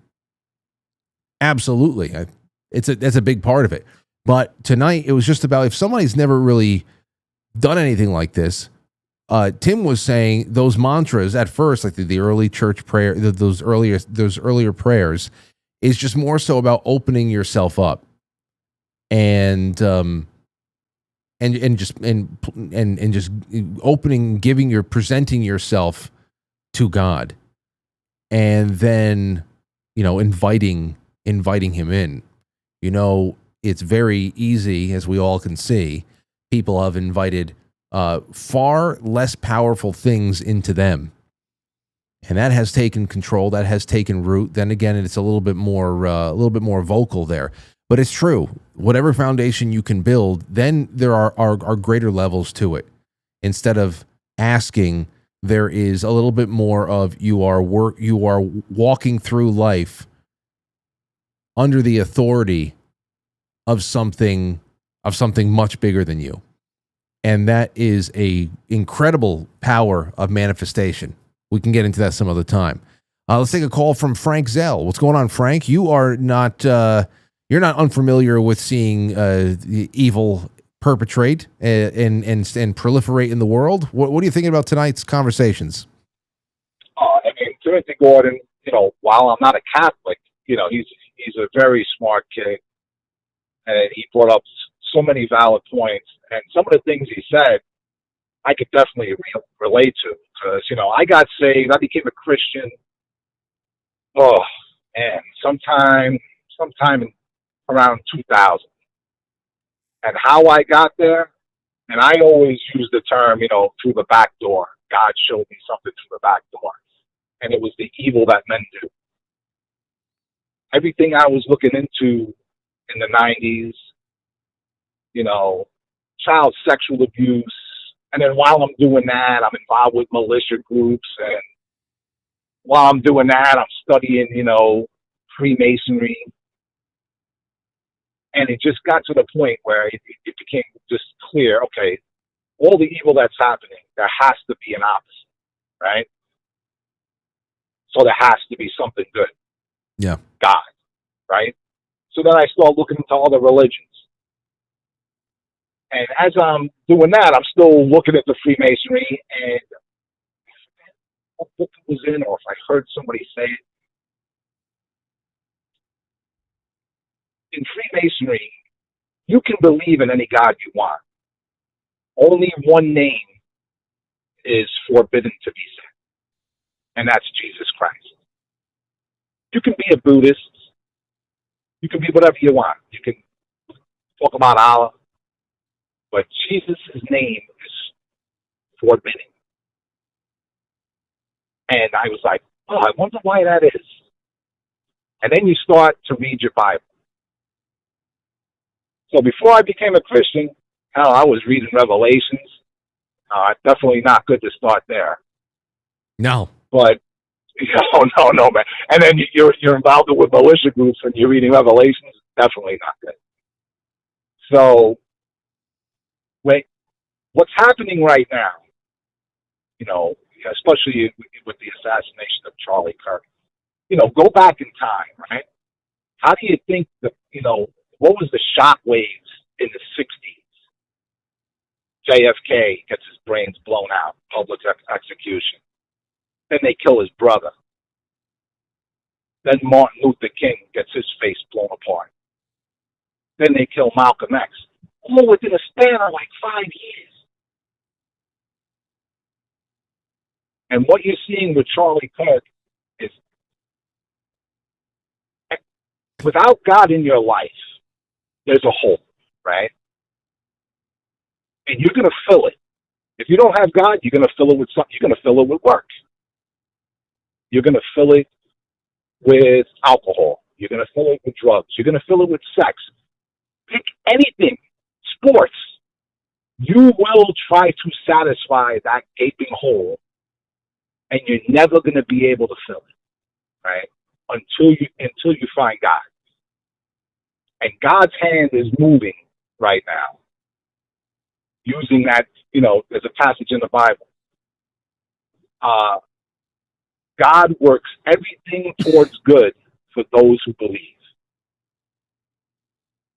Absolutely, that's a big part of it. But tonight it was just about, if somebody's never really done anything like this, Tim was saying those mantras at first, like the early church prayer, those earlier prayers, is just more so about opening yourself up and just presenting yourself to God, and then inviting him in. It's very easy, as we all can see. People have invited far less powerful things into them, and that has taken control. That has taken root. Then again, it's a little bit more vocal there. But it's true. Whatever foundation you can build, then there are greater levels to it. Instead of asking, there is a little bit more of you are walking through life under the authority of something much bigger than you. And that is a incredible power of manifestation. We can get into that some other time. Let's take a call from Frank Zell. What's going on, Frank? You are not you're not unfamiliar with seeing the evil perpetrate and proliferate in the world. What are you thinking about tonight's conversations? Timothy Gordon, while I'm not a Catholic, he's a very smart kid, and he brought up so many valid points, and some of the things he said, I could definitely relate to, because, I got saved, I became a Christian, sometime around 2000. And how I got there, and I always use the term, through the back door. God showed me something through the back door. and it was the evil that men do. Everything I was looking into in the 90s, you know, child sexual abuse, and then while I'm doing that, I'm involved with militia groups, and while I'm doing that, I'm studying, you know, Freemasonry. And it just got to the point where it became just clear, okay, all the evil that's happening, there has to be an opposite, right? So there has to be something good. Yeah. God, right? So then I start looking into other religions. And as I'm doing that, I'm still looking at the Freemasonry, and what book it was in, or if I heard somebody say it. In Freemasonry, you can believe in any God you want. Only one name is forbidden to be said, and that's Jesus Christ. You can be a Buddhist. You can be whatever you want. You can talk about Allah, but Jesus' name is forbidden. And I was like, oh, I wonder why that is. And then you start to read your Bible. So before I became a Christian, hell, I was reading Revelations. Definitely not good to start there. No. But, no, man. And then you're involved with militia groups and you're reading Revelations. Definitely not good. So, what's happening right now, you know, especially with the assassination of Charlie Kirk, you know, go back in time, right? How do you think that, you know, what was the shock waves in the 60s? JFK gets his brains blown out, public execution. Then they kill his brother. Then Martin Luther King gets his face blown apart. Then they kill Malcolm X. All within a span of like 5 years. And what you're seeing with Charlie Kirk is, without God in your life, there's a hole, right? And you're going to fill it. If you don't have God, you're going to fill it with something. You're going to fill it with work. You're going to fill it with alcohol. You're going to fill it with drugs. You're going to fill it with sex. Pick anything. Sports. You will try to satisfy that gaping hole, and you're never going to be able to fill it, right? Until you find God. And God's hand is moving right now. Using that, you know, there's a passage in the Bible. God works everything towards good for those who believe.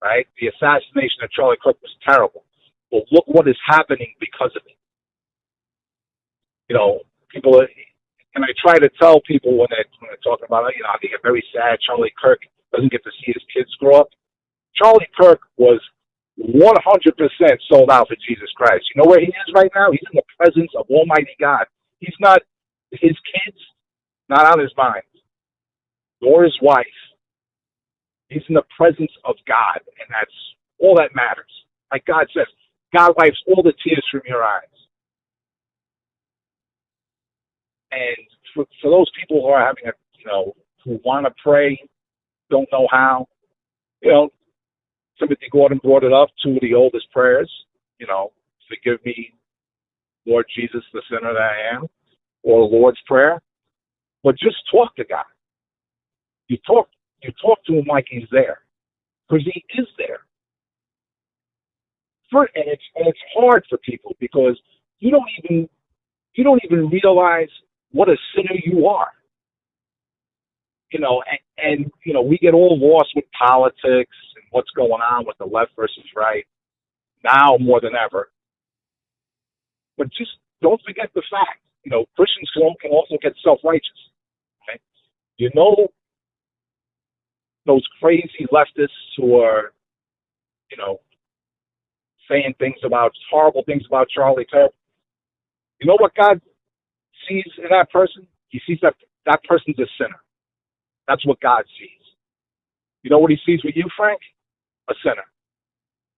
Right? The assassination of Charlie Kirk was terrible. But look what is happening because of it. You know, people, and I try to tell people when they're talking about it, you know, they get very sad. Charlie Kirk doesn't get to see his kids grow up. Charlie Kirk was 100% sold out for Jesus Christ. You know where he is right now? He's in the presence of Almighty God. He's not, his kids, not on his mind, nor his wife. He's in the presence of God, and that's all that matters. Like God says, God wipes all the tears from your eyes. And for those people who are having a, you know, who want to pray, don't know how, you know, Timothy Gordon brought it up, two of the oldest prayers, you know, forgive me, Lord Jesus, the sinner that I am, or the Lord's Prayer. But just talk to God. You talk to him like he's there, because he is there. And it's hard for people because you don't even realize what a sinner you are. You know, and you know, we get all lost with politics and what's going on with the left versus right now more than ever. But just don't forget the fact, you know, Christians can also get self-righteous. Right? You know, those crazy leftists who are, you know, saying horrible things about Charlie Kirk. You know what God sees in that person? He sees that person's a sinner. That's what God sees. You know what he sees with you, Frank? A sinner.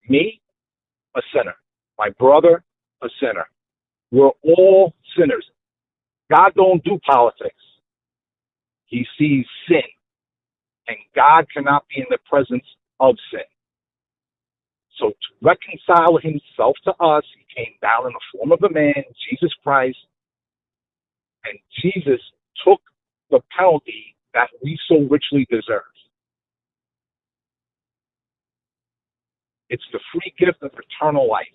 Me? A sinner. My brother? A sinner. We're all sinners. God don't do politics. He sees sin. And God cannot be in the presence of sin. So to reconcile himself to us, he came down in the form of a man, Jesus Christ, and Jesus took the penalty that we so richly deserve. It's the free gift of eternal life.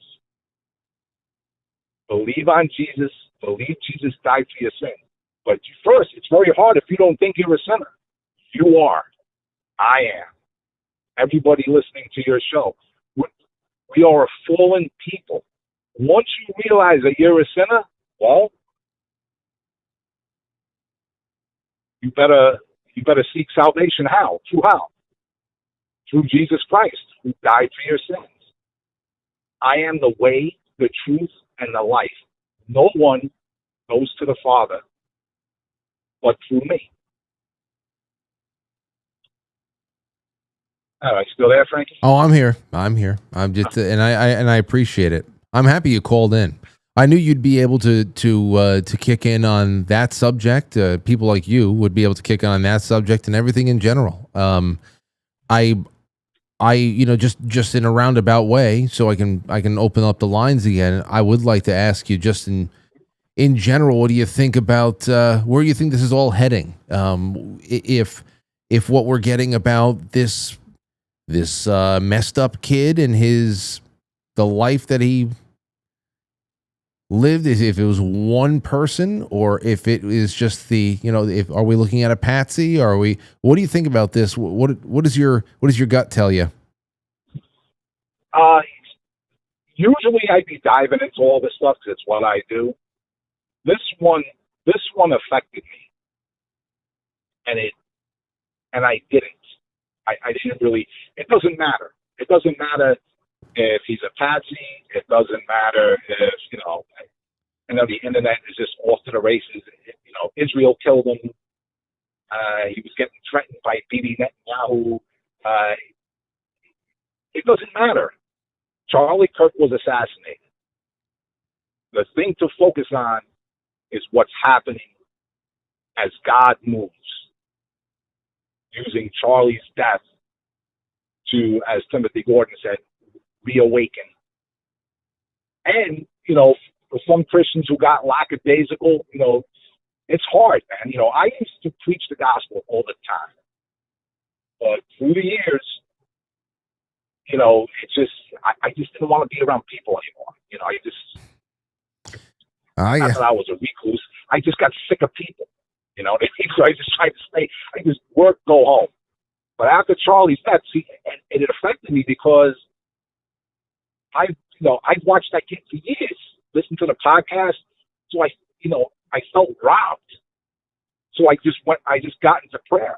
Believe on Jesus. Believe Jesus died for your sins. But first, it's very hard if you don't think you're a sinner. You are. I am. Everybody listening to your show. We are a fallen people. Once you realize that you're a sinner, well, you better seek salvation. How? Through how? Through Jesus Christ, who died for your sins. I am the way, the truth, and the life. No one goes to the Father but through me. All right, still there, Frankie? Oh, I'm here. I'm just, and I appreciate it. I'm happy you called in. I knew you'd be able to kick in on that subject. People like you would be able to kick in on that subject and everything in general. I just in a roundabout way, so I can open up the lines again. I would like to ask you, just in general, what do you think about where you think this is all heading? If what we're getting about this messed up kid and the life that he lived, if it was one person or if it is just are we looking at a patsy? Or what do you think about this? What does your gut tell you? Usually I'd be diving into all this stuff because it's what I do. This one affected me, and I didn't. I didn't really. It doesn't matter. It doesn't matter if he's a patsy. It doesn't matter if the internet is just off to the races. Israel killed him. He was getting threatened by Bibi Netanyahu. It doesn't matter. Charlie Kirk was assassinated. The thing to focus on is what's happening as God moves, using Charlie's death to, as Timothy Gordon said, reawaken. And, for some Christians who got lackadaisical, it's hard, man. I used to preach the gospel all the time. But through the years, it's just, I just didn't want to be around people anymore. Not that I was a recluse. I just got sick of people. So I just tried to stay. I just work, go home. But after Charlie's death, and it affected me because I've watched that kid for years, listened to the podcast. So I felt robbed. So I just got into prayer.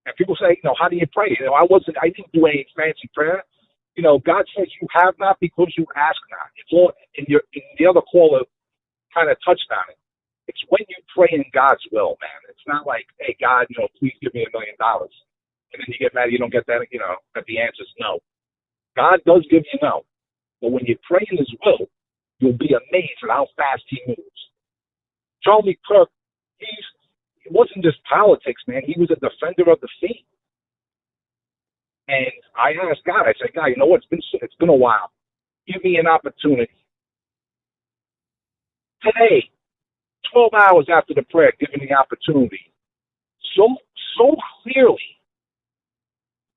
And people say, how do you pray? I didn't do any fancy prayer. God says you have not because you ask not. It's all in the other caller kind of touched on it. It's when you pray in God's will, man. It's not like, hey, God, please give me $1 million. And then you get mad you don't get that, that the answer's no. God does give you no. But when you pray in his will, you'll be amazed at how fast he moves. Charlie Kirk, it wasn't just politics, man. He was a defender of the faith. And I asked God, I said, God, you know what? It's been a while. Give me an opportunity. Today, 12 hours after the prayer, give me the opportunity. So clearly,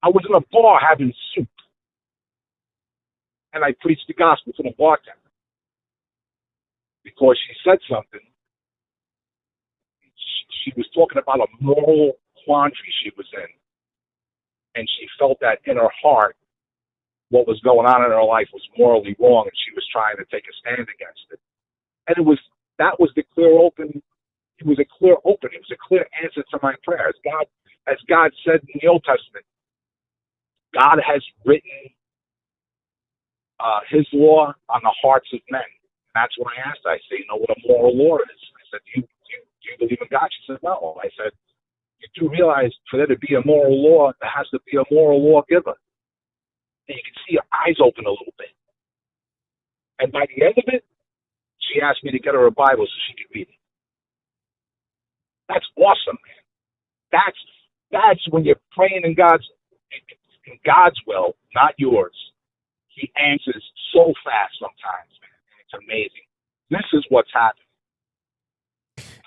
I was in a bar having soup. And I preached the gospel to the bartender. Because she said something. She was talking about a moral quandary she was in. And she felt that in her heart, what was going on in her life was morally wrong, and she was trying to take a stand against it. And that was the clear open. It was a clear open. It was a clear answer to my prayer. As God said in the Old Testament, God has written his law on the hearts of men. And that's what I asked. I said, what a moral law is. I said, do you believe in God? She said, no. I said, you do realize for there to be a moral law, there has to be a moral lawgiver. And you can see her eyes open a little bit. And by the end of it, she asked me to get her a Bible so she could read it. That's awesome, man. That's when you're praying in God's will, not yours. He answers so fast sometimes, man. And it's amazing. This is what's happening.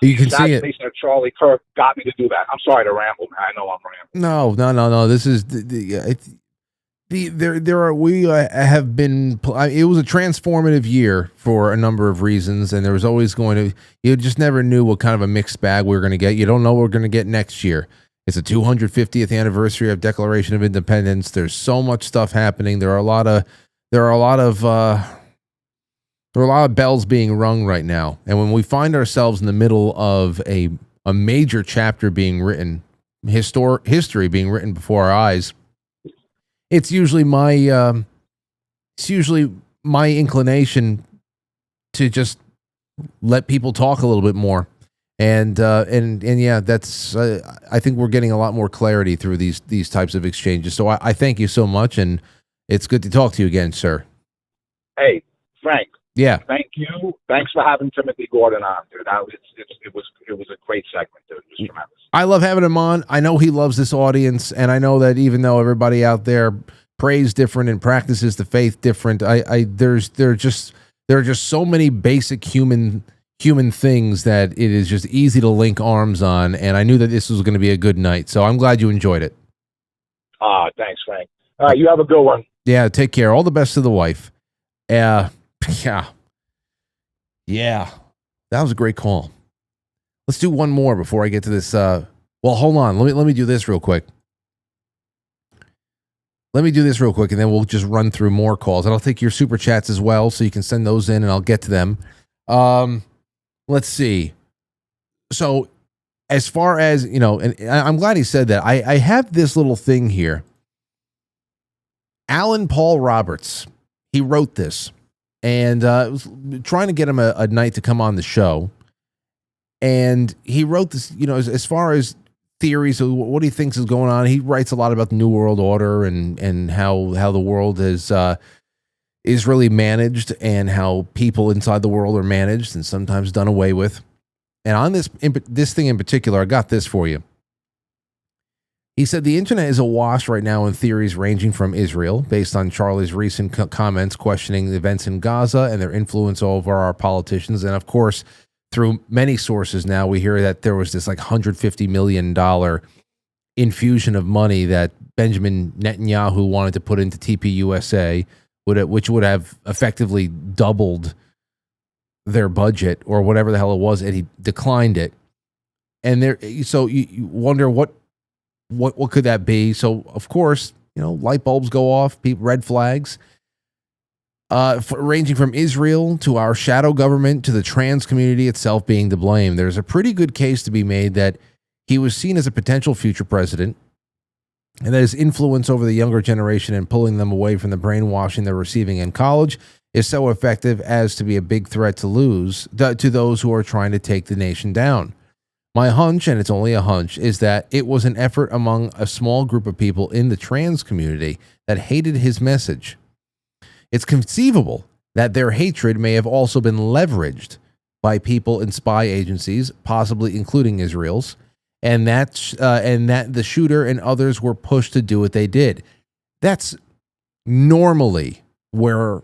You can see it. The assassination of Charlie Kirk got me to do that. I'm sorry to ramble, man. I know I'm rambling. No. This is we have been. It was a transformative year for a number of reasons, and there was always going to. You just never knew what kind of a mixed bag we were going to get. You don't know what we're going to get next year. It's the 250th anniversary of Declaration of Independence. There's so much stuff happening. There are a lot of bells being rung right now, and when we find ourselves in the middle of a major chapter being written, history being written before our eyes, it's usually my inclination to just let people talk a little bit more, and yeah, that's I think we're getting a lot more clarity through these types of exchanges. So I thank you so much, and it's good to talk to you again, sir. Hey, Frank. Yeah. Thank you. Thanks for having Timothy Gordon on, dude. It was a great segment, dude. It was tremendous. I love having him on. I know he loves this audience, and I know that even though everybody out there prays different and practices the faith different, there are just so many basic human things that it is just easy to link arms on, and I knew that this was going to be a good night. So I'm glad you enjoyed it. Thanks, Frank. All right, you have a good one. Yeah, take care. All the best to the wife. Yeah. That was a great call. Let's do one more before I get to this. Well, hold on. Let me do this real quick. And then we'll just run through more calls. And I'll take your super chats as well, so you can send those in, and I'll get to them. Let's see. So, as far as, and I'm glad he said that. I have this little thing here. Alan Paul Roberts, he wrote this. And I was trying to get him a night to come on the show. And he wrote this, as far as theories of what he thinks is going on. He writes a lot about the New World Order and how the world is really managed, and how people inside the world are managed and sometimes done away with. And on this thing in particular, I got this for you. He said the internet is awash right now in theories ranging from Israel, based on Charlie's recent comments questioning the events in Gaza and their influence over our politicians. And of course, through many sources now, we hear that there was this like $150 million infusion of money that Benjamin Netanyahu wanted to put into TPUSA, which would have effectively doubled their budget or whatever the hell it was, and he declined it. And so you wonder what could that be? So of course, light bulbs go off, red flags, ranging from Israel to our shadow government to the trans community itself being to blame. There's a pretty good case to be made that he was seen as a potential future president, and that his influence over the younger generation and pulling them away from the brainwashing they're receiving in college is so effective as to be a big threat to those who are trying to take the nation down. My hunch, and it's only a hunch, is that it was an effort among a small group of people in the trans community that hated his message. It's conceivable that their hatred may have also been leveraged by people in spy agencies, possibly including Israel's, and that the shooter and others were pushed to do what they did. That's normally where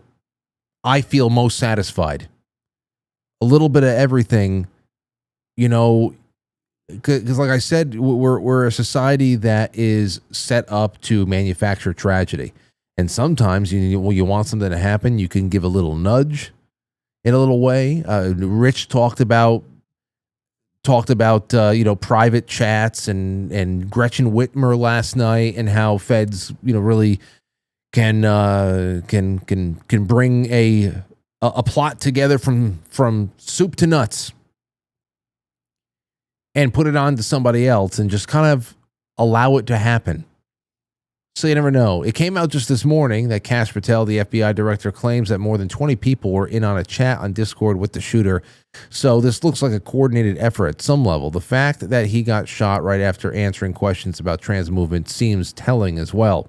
I feel most satisfied. A little bit of everything, because like I said, we're a society that is set up to manufacture tragedy, and sometimes you want something to happen, you can give a little nudge in a little way. Rich talked about private chats and Gretchen Whitmer last night, and how feds really can bring a plot together from soup to nuts and put it on to somebody else and just kind of allow it to happen. So you never know. It came out just this morning that Kash Patel, the FBI director, claims that more than 20 people were in on a chat on Discord with the shooter. So this looks like a coordinated effort at some level. The fact that he got shot right after answering questions about trans movement seems telling as well.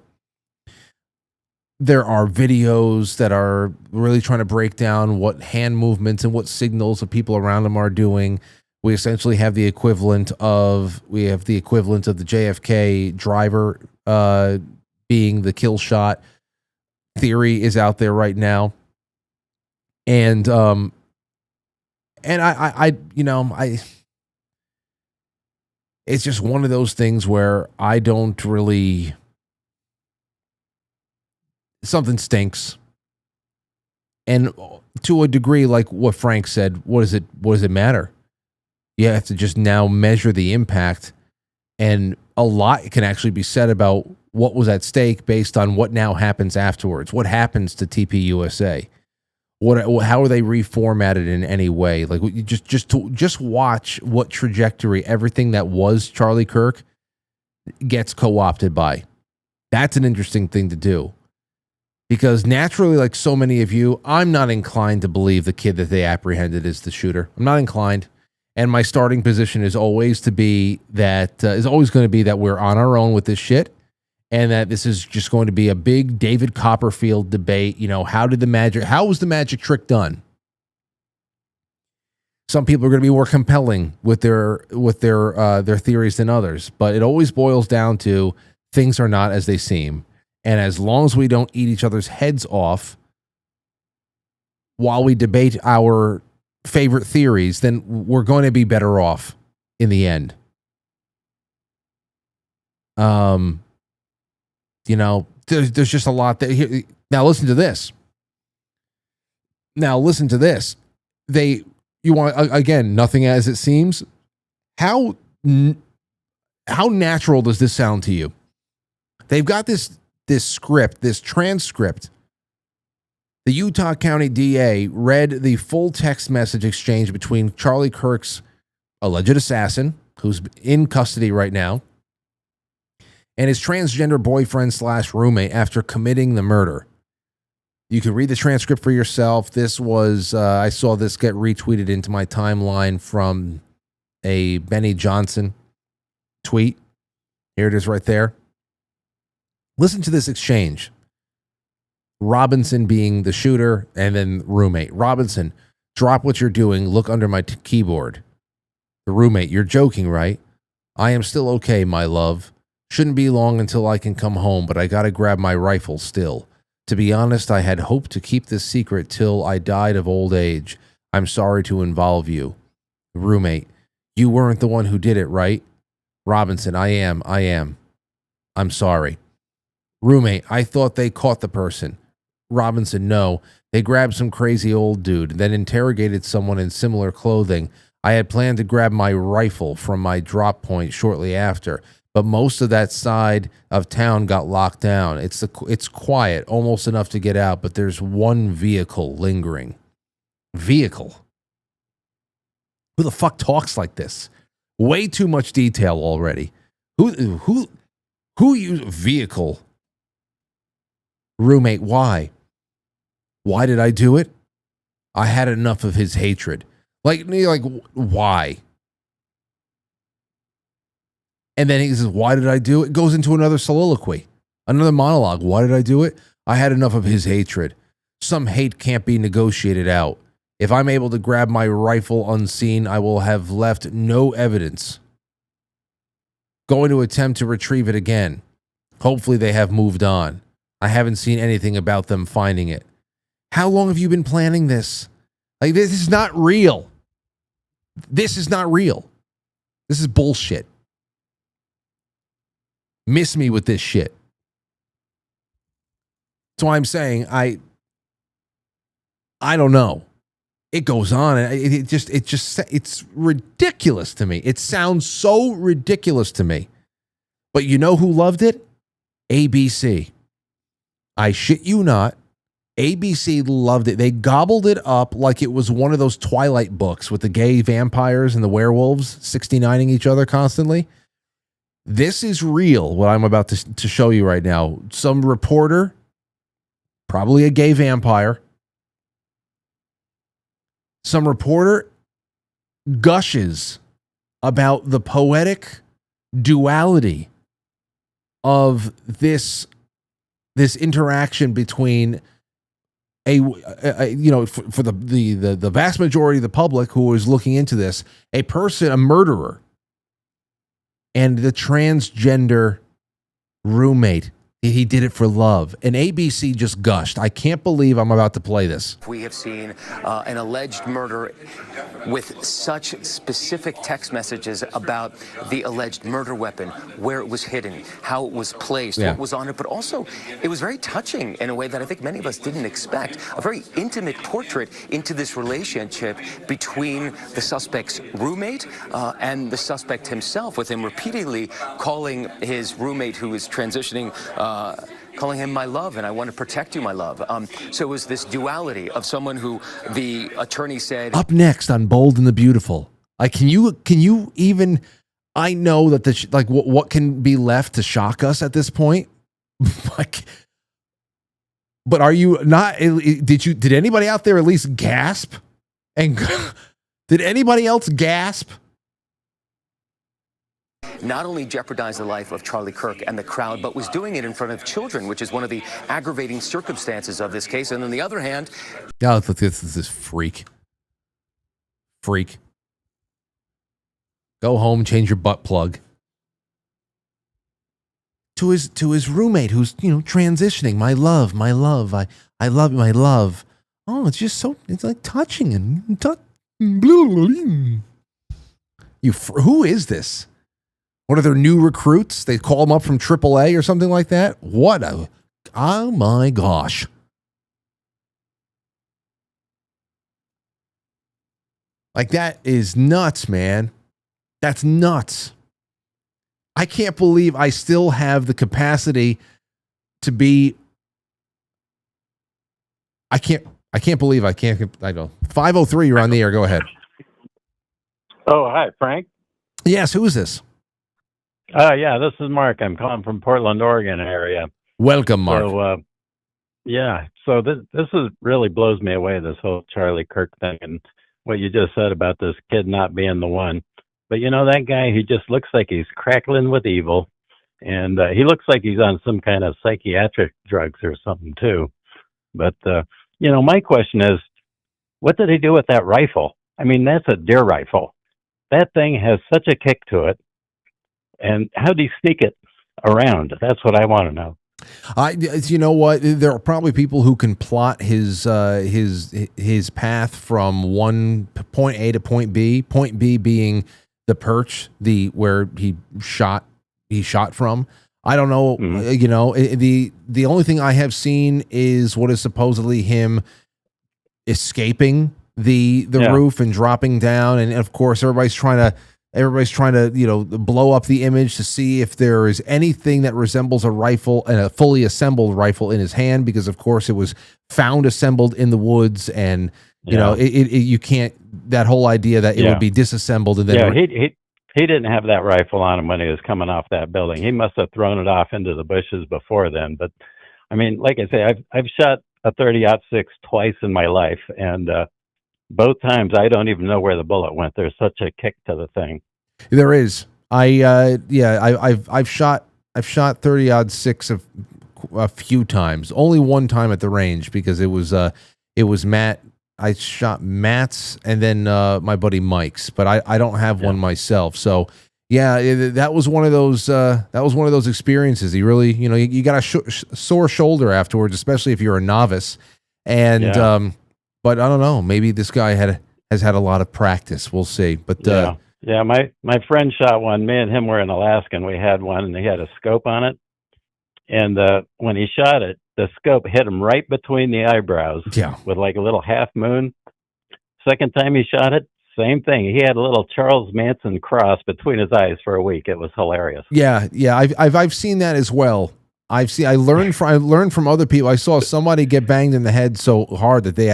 There are videos that are really trying to break down what hand movements and what signals of people around him are doing. We essentially have the equivalent of the JFK driver being the kill shot. Theory is out there right now, and it's just one of those things where I don't really. Something stinks, and to a degree, like what Frank said, what does it matter? You have to just now measure the impact, and a lot can actually be said about what was at stake based on what now happens afterwards. What happens to TPUSA? How are they reformatted in any way? Like you just watch what trajectory everything that was Charlie Kirk gets co-opted by. That's an interesting thing to do. Because naturally, like so many of you, I'm not inclined to believe the kid that they apprehended is the shooter. I'm not inclined. And my starting position is always going to be that we're on our own with this shit. And that this is just going to be a big David Copperfield debate. How was the magic trick done? Some people are going to be more compelling with their theories than others. But it always boils down to things are not as they seem. And as long as we don't eat each other's heads off while we debate our favorite theories, then we're going to be better off in the end. There's just a lot that. Now listen to this. You want again, nothing as it seems. How natural does this sound to you? They've got this transcript. The Utah County DA read the full text message exchange between Charlie Kirk's alleged assassin, who's in custody right now, and his transgender boyfriend / roommate after committing the murder. You can read the transcript for yourself. This was, I saw this get retweeted into my timeline from a Benny Johnson tweet. Here it is right there. Listen to this exchange. Robinson being the shooter and then roommate. Robinson, drop what you're doing. Look under my keyboard. The roommate, you're joking, right? I am still okay, my love. Shouldn't be long until I can come home, but I gotta grab my rifle still. To be honest, I had hoped to keep this secret till I died of old age. I'm sorry to involve you. Roommate, you weren't the one who did it, right? Robinson, I am. I'm sorry. Roommate, I thought they caught the person. Robinson, no. They grabbed some crazy old dude, then interrogated someone in similar clothing. I had planned to grab my rifle from my drop point shortly after, but most of that side of town got locked down. It's quiet, almost enough to get out, but there's one vehicle lingering. Vehicle? Who the fuck talks like this? Way too much detail already. Who used vehicle? Roommate, why? Why did I do it? I had enough of his hatred. Like why? And then he says, why did I do it? It goes into another soliloquy, another monologue. Why did I do it? I had enough of his hatred. Some hate can't be negotiated out. If I'm able to grab my rifle unseen, I will have left no evidence. Going to attempt to retrieve it again. Hopefully they have moved on. I haven't seen anything about them finding it. How long have you been planning this? Like, this is not real. This is not real. This is bullshit. Miss me with this shit. That's why I'm saying I don't know. It goes on, and it's ridiculous to me. It sounds so ridiculous to me. But you know who loved it? ABC. I shit you not. ABC loved it. They gobbled it up like it was one of those Twilight books with the gay vampires and the werewolves 69ing each other constantly. This is real, what I'm about to show you right now. Some reporter, probably a gay vampire, some reporter gushes about the poetic duality of this interaction between for the vast majority of the public who is looking into this, a murderer, and the transgender roommate. He did it for love. And ABC just gushed. I can't believe I'm about to play this. We have seen an alleged murder with such specific text messages about the alleged murder weapon, where it was hidden, how it was placed, what was on it, but also it was very touching in a way that I think many of us didn't expect. A very intimate portrait into this relationship between the suspect's roommate and the suspect himself, with him repeatedly calling his roommate, who is transitioning, calling him my love, and I want to protect you, my love. So it was this duality of someone who the attorney said. Up next on Bold and the Beautiful, like, can you even? I know that what can be left to shock us at this point, like. But are you not? Did anybody out there at least gasp? And did anybody else gasp? Not only jeopardized the life of Charlie Kirk and the crowd, but was doing it in front of children, which is one of the aggravating circumstances of this case. And on the other hand, this is freak. Go home, change your butt plug. To his roommate who's transitioning. My love, I love you, my love. Oh, it's just it's like touching and who is this? One of their new recruits? They call them up from AAA or something like that? Oh my gosh. Like, that is nuts, man. That's nuts. I can't believe I still have the capacity to be. I can't believe I can't. I don't. 503, you're on the air. Go ahead. Oh, hi, Frank. Yes, who is this? Yeah, this is Mark. I'm calling from Portland, Oregon area. Welcome, Mark. So this is really blows me away, this whole Charlie Kirk thing, and what you just said about this kid not being the one. But that guy, he just looks like he's crackling with evil, and he looks like he's on some kind of psychiatric drugs or something too. But my question is, what did he do with that rifle? I mean, that's a deer rifle. That thing has such a kick to it. And how do you sneak it around? That's what I want to know. You know what? There are probably people who can plot his path from one point A to point B. Point B being the perch, where he shot from. I don't know. Mm-hmm. The only thing I have seen is what is supposedly him escaping the roof and dropping down, and of course everybody's trying to blow up the image to see if there is anything that resembles a rifle and a fully assembled rifle in his hand, because of course it was found assembled in the woods, and you can't, that whole idea that it would be disassembled and then he didn't have that rifle on him when he was coming off that building. He must have thrown it off into the bushes before then. But I mean, like I say, I've shot a 30-06 twice in my life, and both times I don't even know where the bullet went. There's such a kick to the thing. There is. I've shot 30-06 a few times. Only one time at the range, because it was Matt. I shot Matt's and then my buddy Mike's, but I don't have one myself. So that was one of those experiences. You really, you got a sore shoulder afterwards, especially if you're a novice. And but I don't know. Maybe this guy has had a lot of practice. We'll see. But my friend shot one. Me and him were in Alaska, and we had one, and he had a scope on it. And when he shot it, the scope hit him right between the eyebrows. With like a little half moon. Second time he shot it, same thing. He had a little Charles Manson cross between his eyes for a week. It was hilarious. Yeah. I've seen that as well. I learned from other people. I saw somebody get banged in the head so hard that they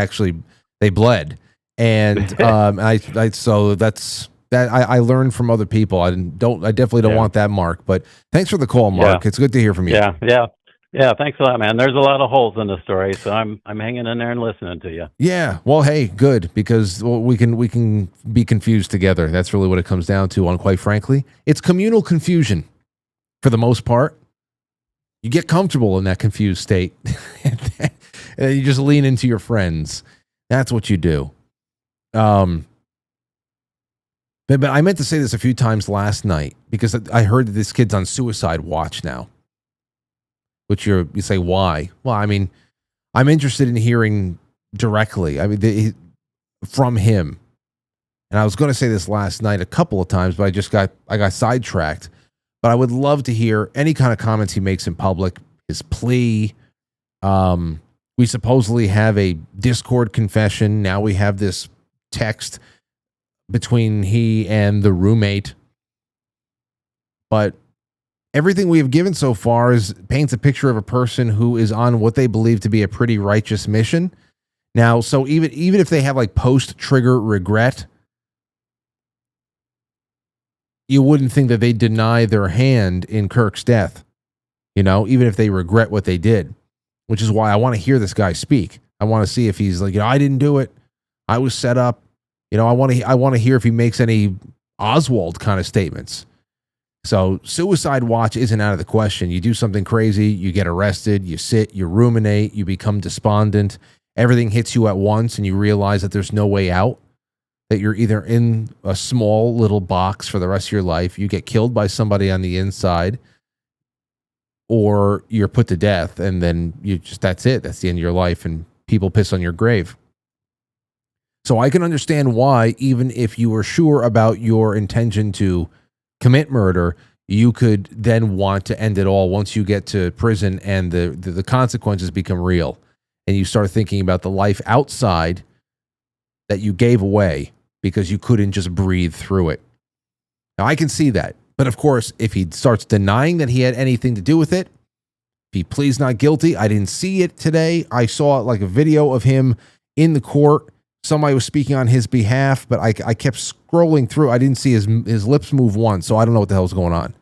bled, and I learned from other people. I definitely don't want that, Mark. But thanks for the call, Mark. It's good to hear from you. Yeah. Thanks a lot, man. There's a lot of holes in the story, so I'm hanging in there and listening to you. Yeah. Well, hey, good, because we can be confused together. That's really what it comes down to. On Quite Frankly, it's communal confusion for the most part. You get comfortable in that confused state, And you just lean into your friends. That's what you do. But I meant to say this a few times last night because I heard that this kid's on suicide watch now. Which you say, why? Well, I mean, I'm interested in hearing directly. I mean, from him. And I was going to say this last night a couple of times, but I got sidetracked. But I would love to hear any kind of comments he makes in public, his plea. We supposedly have a Discord confession. Now we have this text between he and the roommate. But everything we have given so far paints a picture of a person who is on what they believe to be a pretty righteous mission. Now, so even if they have like post-trigger regret, you wouldn't think that they deny their hand in Kirk's death, even if they regret what they did, which is why I want to hear this guy speak. I want to see if he's like, I didn't do it. I was set up. I want to hear if he makes any Oswald kind of statements. So suicide watch isn't out of the question. You do something crazy, you get arrested, you sit, you ruminate, you become despondent. Everything hits you at once and you realize that there's no way out, that you're either in a small little box for the rest of your life, you get killed by somebody on the inside, or you're put to death, and then that's it. That's the end of your life, and people piss on your grave. So I can understand why, even if you were sure about your intention to commit murder, you could then want to end it all once you get to prison and the consequences become real. And you start thinking about the life outside that you gave away because you couldn't just breathe through it. Now, I can see that. But of course, if he starts denying that he had anything to do with it, if he pleads not guilty, I didn't see it today. I saw like a video of him in the court. Somebody was speaking on his behalf, but I kept scrolling through. I didn't see his lips move once, so I don't know what the hell's going on.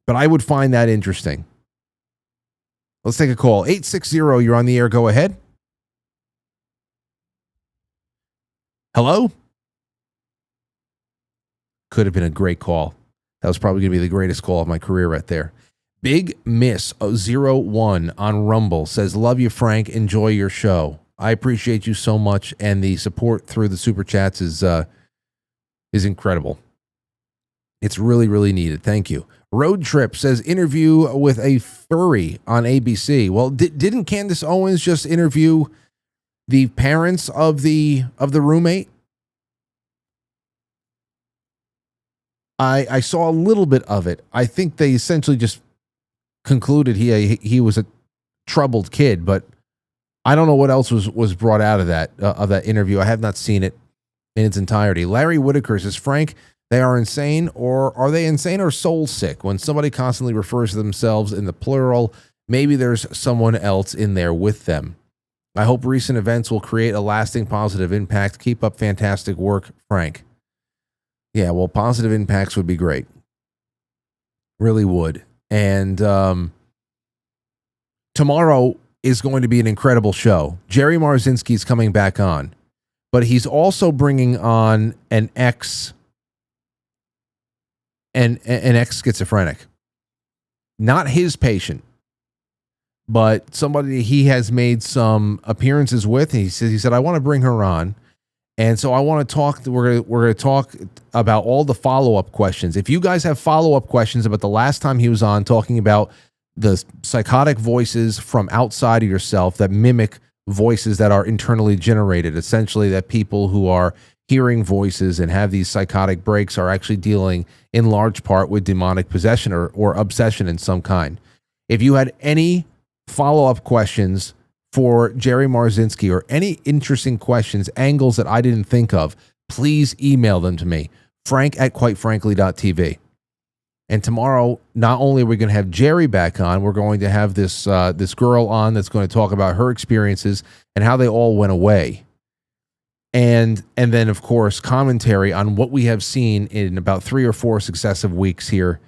But I would find that interesting. Let's take a call. 860, you're on the air. Go ahead. Hello? Could have been a great call. That was probably going to be the greatest call of my career right there. Big Miss 01 on Rumble says, love you, Frank. Enjoy your show. I appreciate you so much, and the support through the super chats is incredible. It's really, really needed. Thank you. Road Trip says, interview with a furry on ABC. Well, didn't Candace Owens just interview the parents of the roommate? I saw a little bit of it. I think they essentially just concluded he was a troubled kid, but I don't know what else was brought out of that interview. I have not seen it in its entirety. Larry Whitaker says, Frank, they are insane, or are they insane or soul sick? When somebody constantly refers to themselves in the plural, maybe there's someone else in there with them. I hope recent events will create a lasting positive impact. Keep up fantastic work, Frank. Yeah, well, positive impacts would be great. Really would. And tomorrow is going to be an incredible show. Jerry Marzinski's coming back on, but he's also bringing on an ex-schizophrenic. Not his patient, but somebody he has made some appearances with. He said, I want to bring her on. And so I want to talk, we're going to talk about all the follow-up questions. If you guys have follow-up questions about the last time he was on talking about the psychotic voices from outside of yourself that mimic voices that are internally generated, essentially that people who are hearing voices and have these psychotic breaks are actually dealing in large part with demonic possession or obsession in some kind. If you had any follow-up questions for Jerry Marzinski or any interesting questions, angles that I didn't think of, please email them to me, frank@quitefrankly.tv. And tomorrow, not only are we going to have Jerry back on, we're going to have this girl on that's going to talk about her experiences and how they all went away. And then, of course, commentary on what we have seen in about 3 or 4 successive weeks here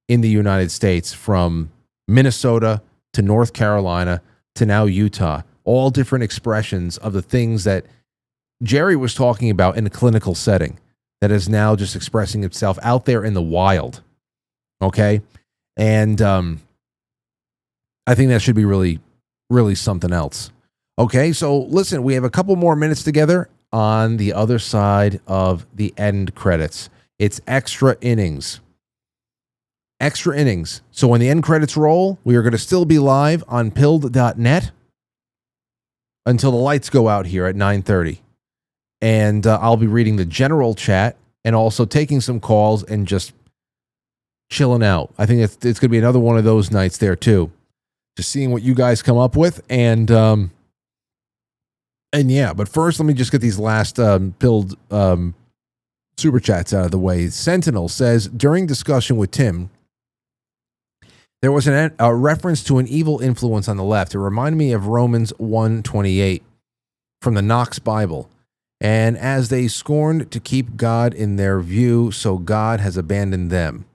in the United States, from Minnesota to North Carolina to now Utah. All different expressions of the things that Jerry was talking about in a clinical setting that is now just expressing itself out there in the wild. Okay? And I think that should be really, really something else. Okay, so listen, we have a couple more minutes together on the other side of the end credits. It's extra innings. Extra innings. So when the end credits roll, we are going to still be live on pilled.net until the lights go out here at 9:30. And I'll be reading the general chat and also taking some calls and just chilling out. I think it's going to be another one of those nights there too. Just seeing what you guys come up with. And yeah, but first let me just get these last pilled super chats out of the way. Sentinel says, during discussion with Tim, there was a reference to an evil influence on the left. It reminded me of Romans 1:28 from the Knox Bible. And as they scorned to keep God in their view, so God has abandoned them.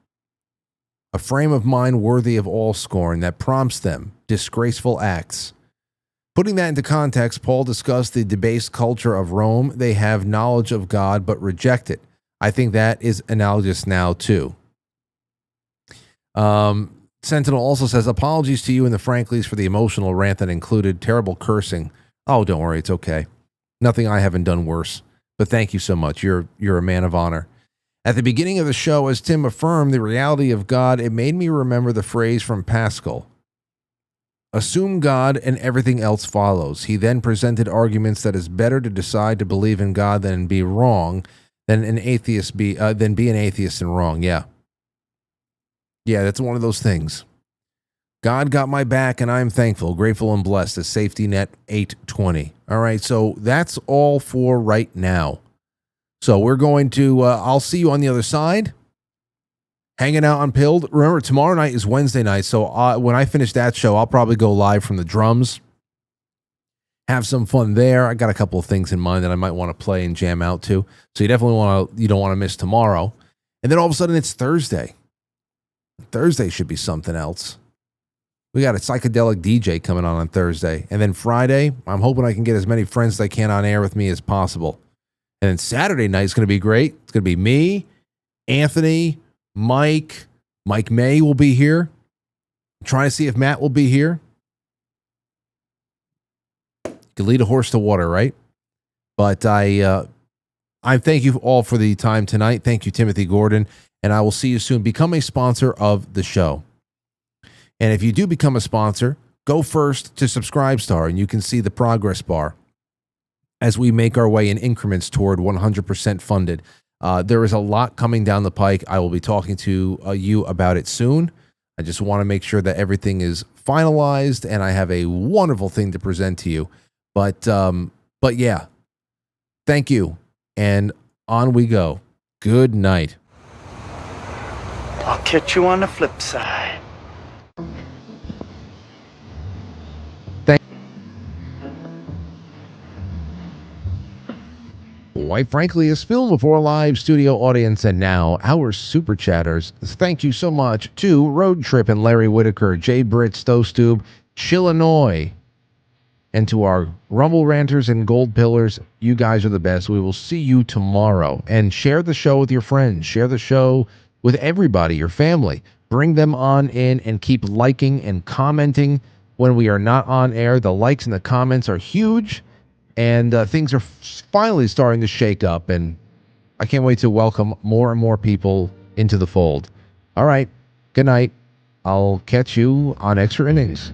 A frame of mind worthy of all scorn that prompts them, disgraceful acts. Putting that into context, Paul discussed the debased culture of Rome. They have knowledge of God but reject it. I think that is analogous now too. Sentinel also says, apologies to you and the Franklies for the emotional rant that included terrible cursing. Oh, don't worry, it's okay. Nothing I haven't done worse. But thank you so much. You're a man of honor. At the beginning of the show, as Tim affirmed the reality of God, it made me remember the phrase from Pascal. Assume God and everything else follows. He then presented arguments that it's better to decide to believe in God than be wrong, than be an atheist and wrong. Yeah. Yeah, that's one of those things. God got my back, and I'm thankful, grateful, and blessed. A safety net 820. All right, so that's all for right now. So we're going to, I'll see you on the other side. Hanging out on Pilled. Remember, tomorrow night is Wednesday night, so when I finish that show, I'll probably go live from the drums. Have some fun there. I got a couple of things in mind that I might want to play and jam out to. So you definitely you don't want to miss tomorrow. And then all of a sudden it's Thursday. Thursday should be something else. We got a psychedelic DJ coming on Thursday. And then Friday, I'm hoping I can get as many friends as I can on air with me as possible. And then Saturday night is going to be great. It's going to be me, Anthony, Mike May will be here. I'm trying to see if Matt will be here. You can lead a horse to water, right? But I thank you all for the time tonight. Thank you, Timothy Gordon. And I will see you soon. Become a sponsor of the show. And if you do become a sponsor, go first to Subscribestar, and you can see the progress bar as we make our way in increments toward 100% funded. There is a lot coming down the pike. I will be talking to you about it soon. I just want to make sure that everything is finalized, and I have a wonderful thing to present to you. But yeah, thank you, and on we go. Good night. I'll catch you on the flip side. Quite Frankly is filmed before a live studio audience, and now our super chatters. Thank you so much to Road Trip and Larry Whitaker, Jay Britt, Stowstube, Chillinois, and to our Rumble Ranters and Gold Pillars. You guys are the best. We will see you tomorrow. And share the show with your friends. Share the show with everybody, your family. Bring them on in and keep liking and commenting when we are not on air. The likes and the comments are huge. And things are finally starting to shake up, and I can't wait to welcome more and more people into the fold. All right, good night. I'll catch you on Extra Innings.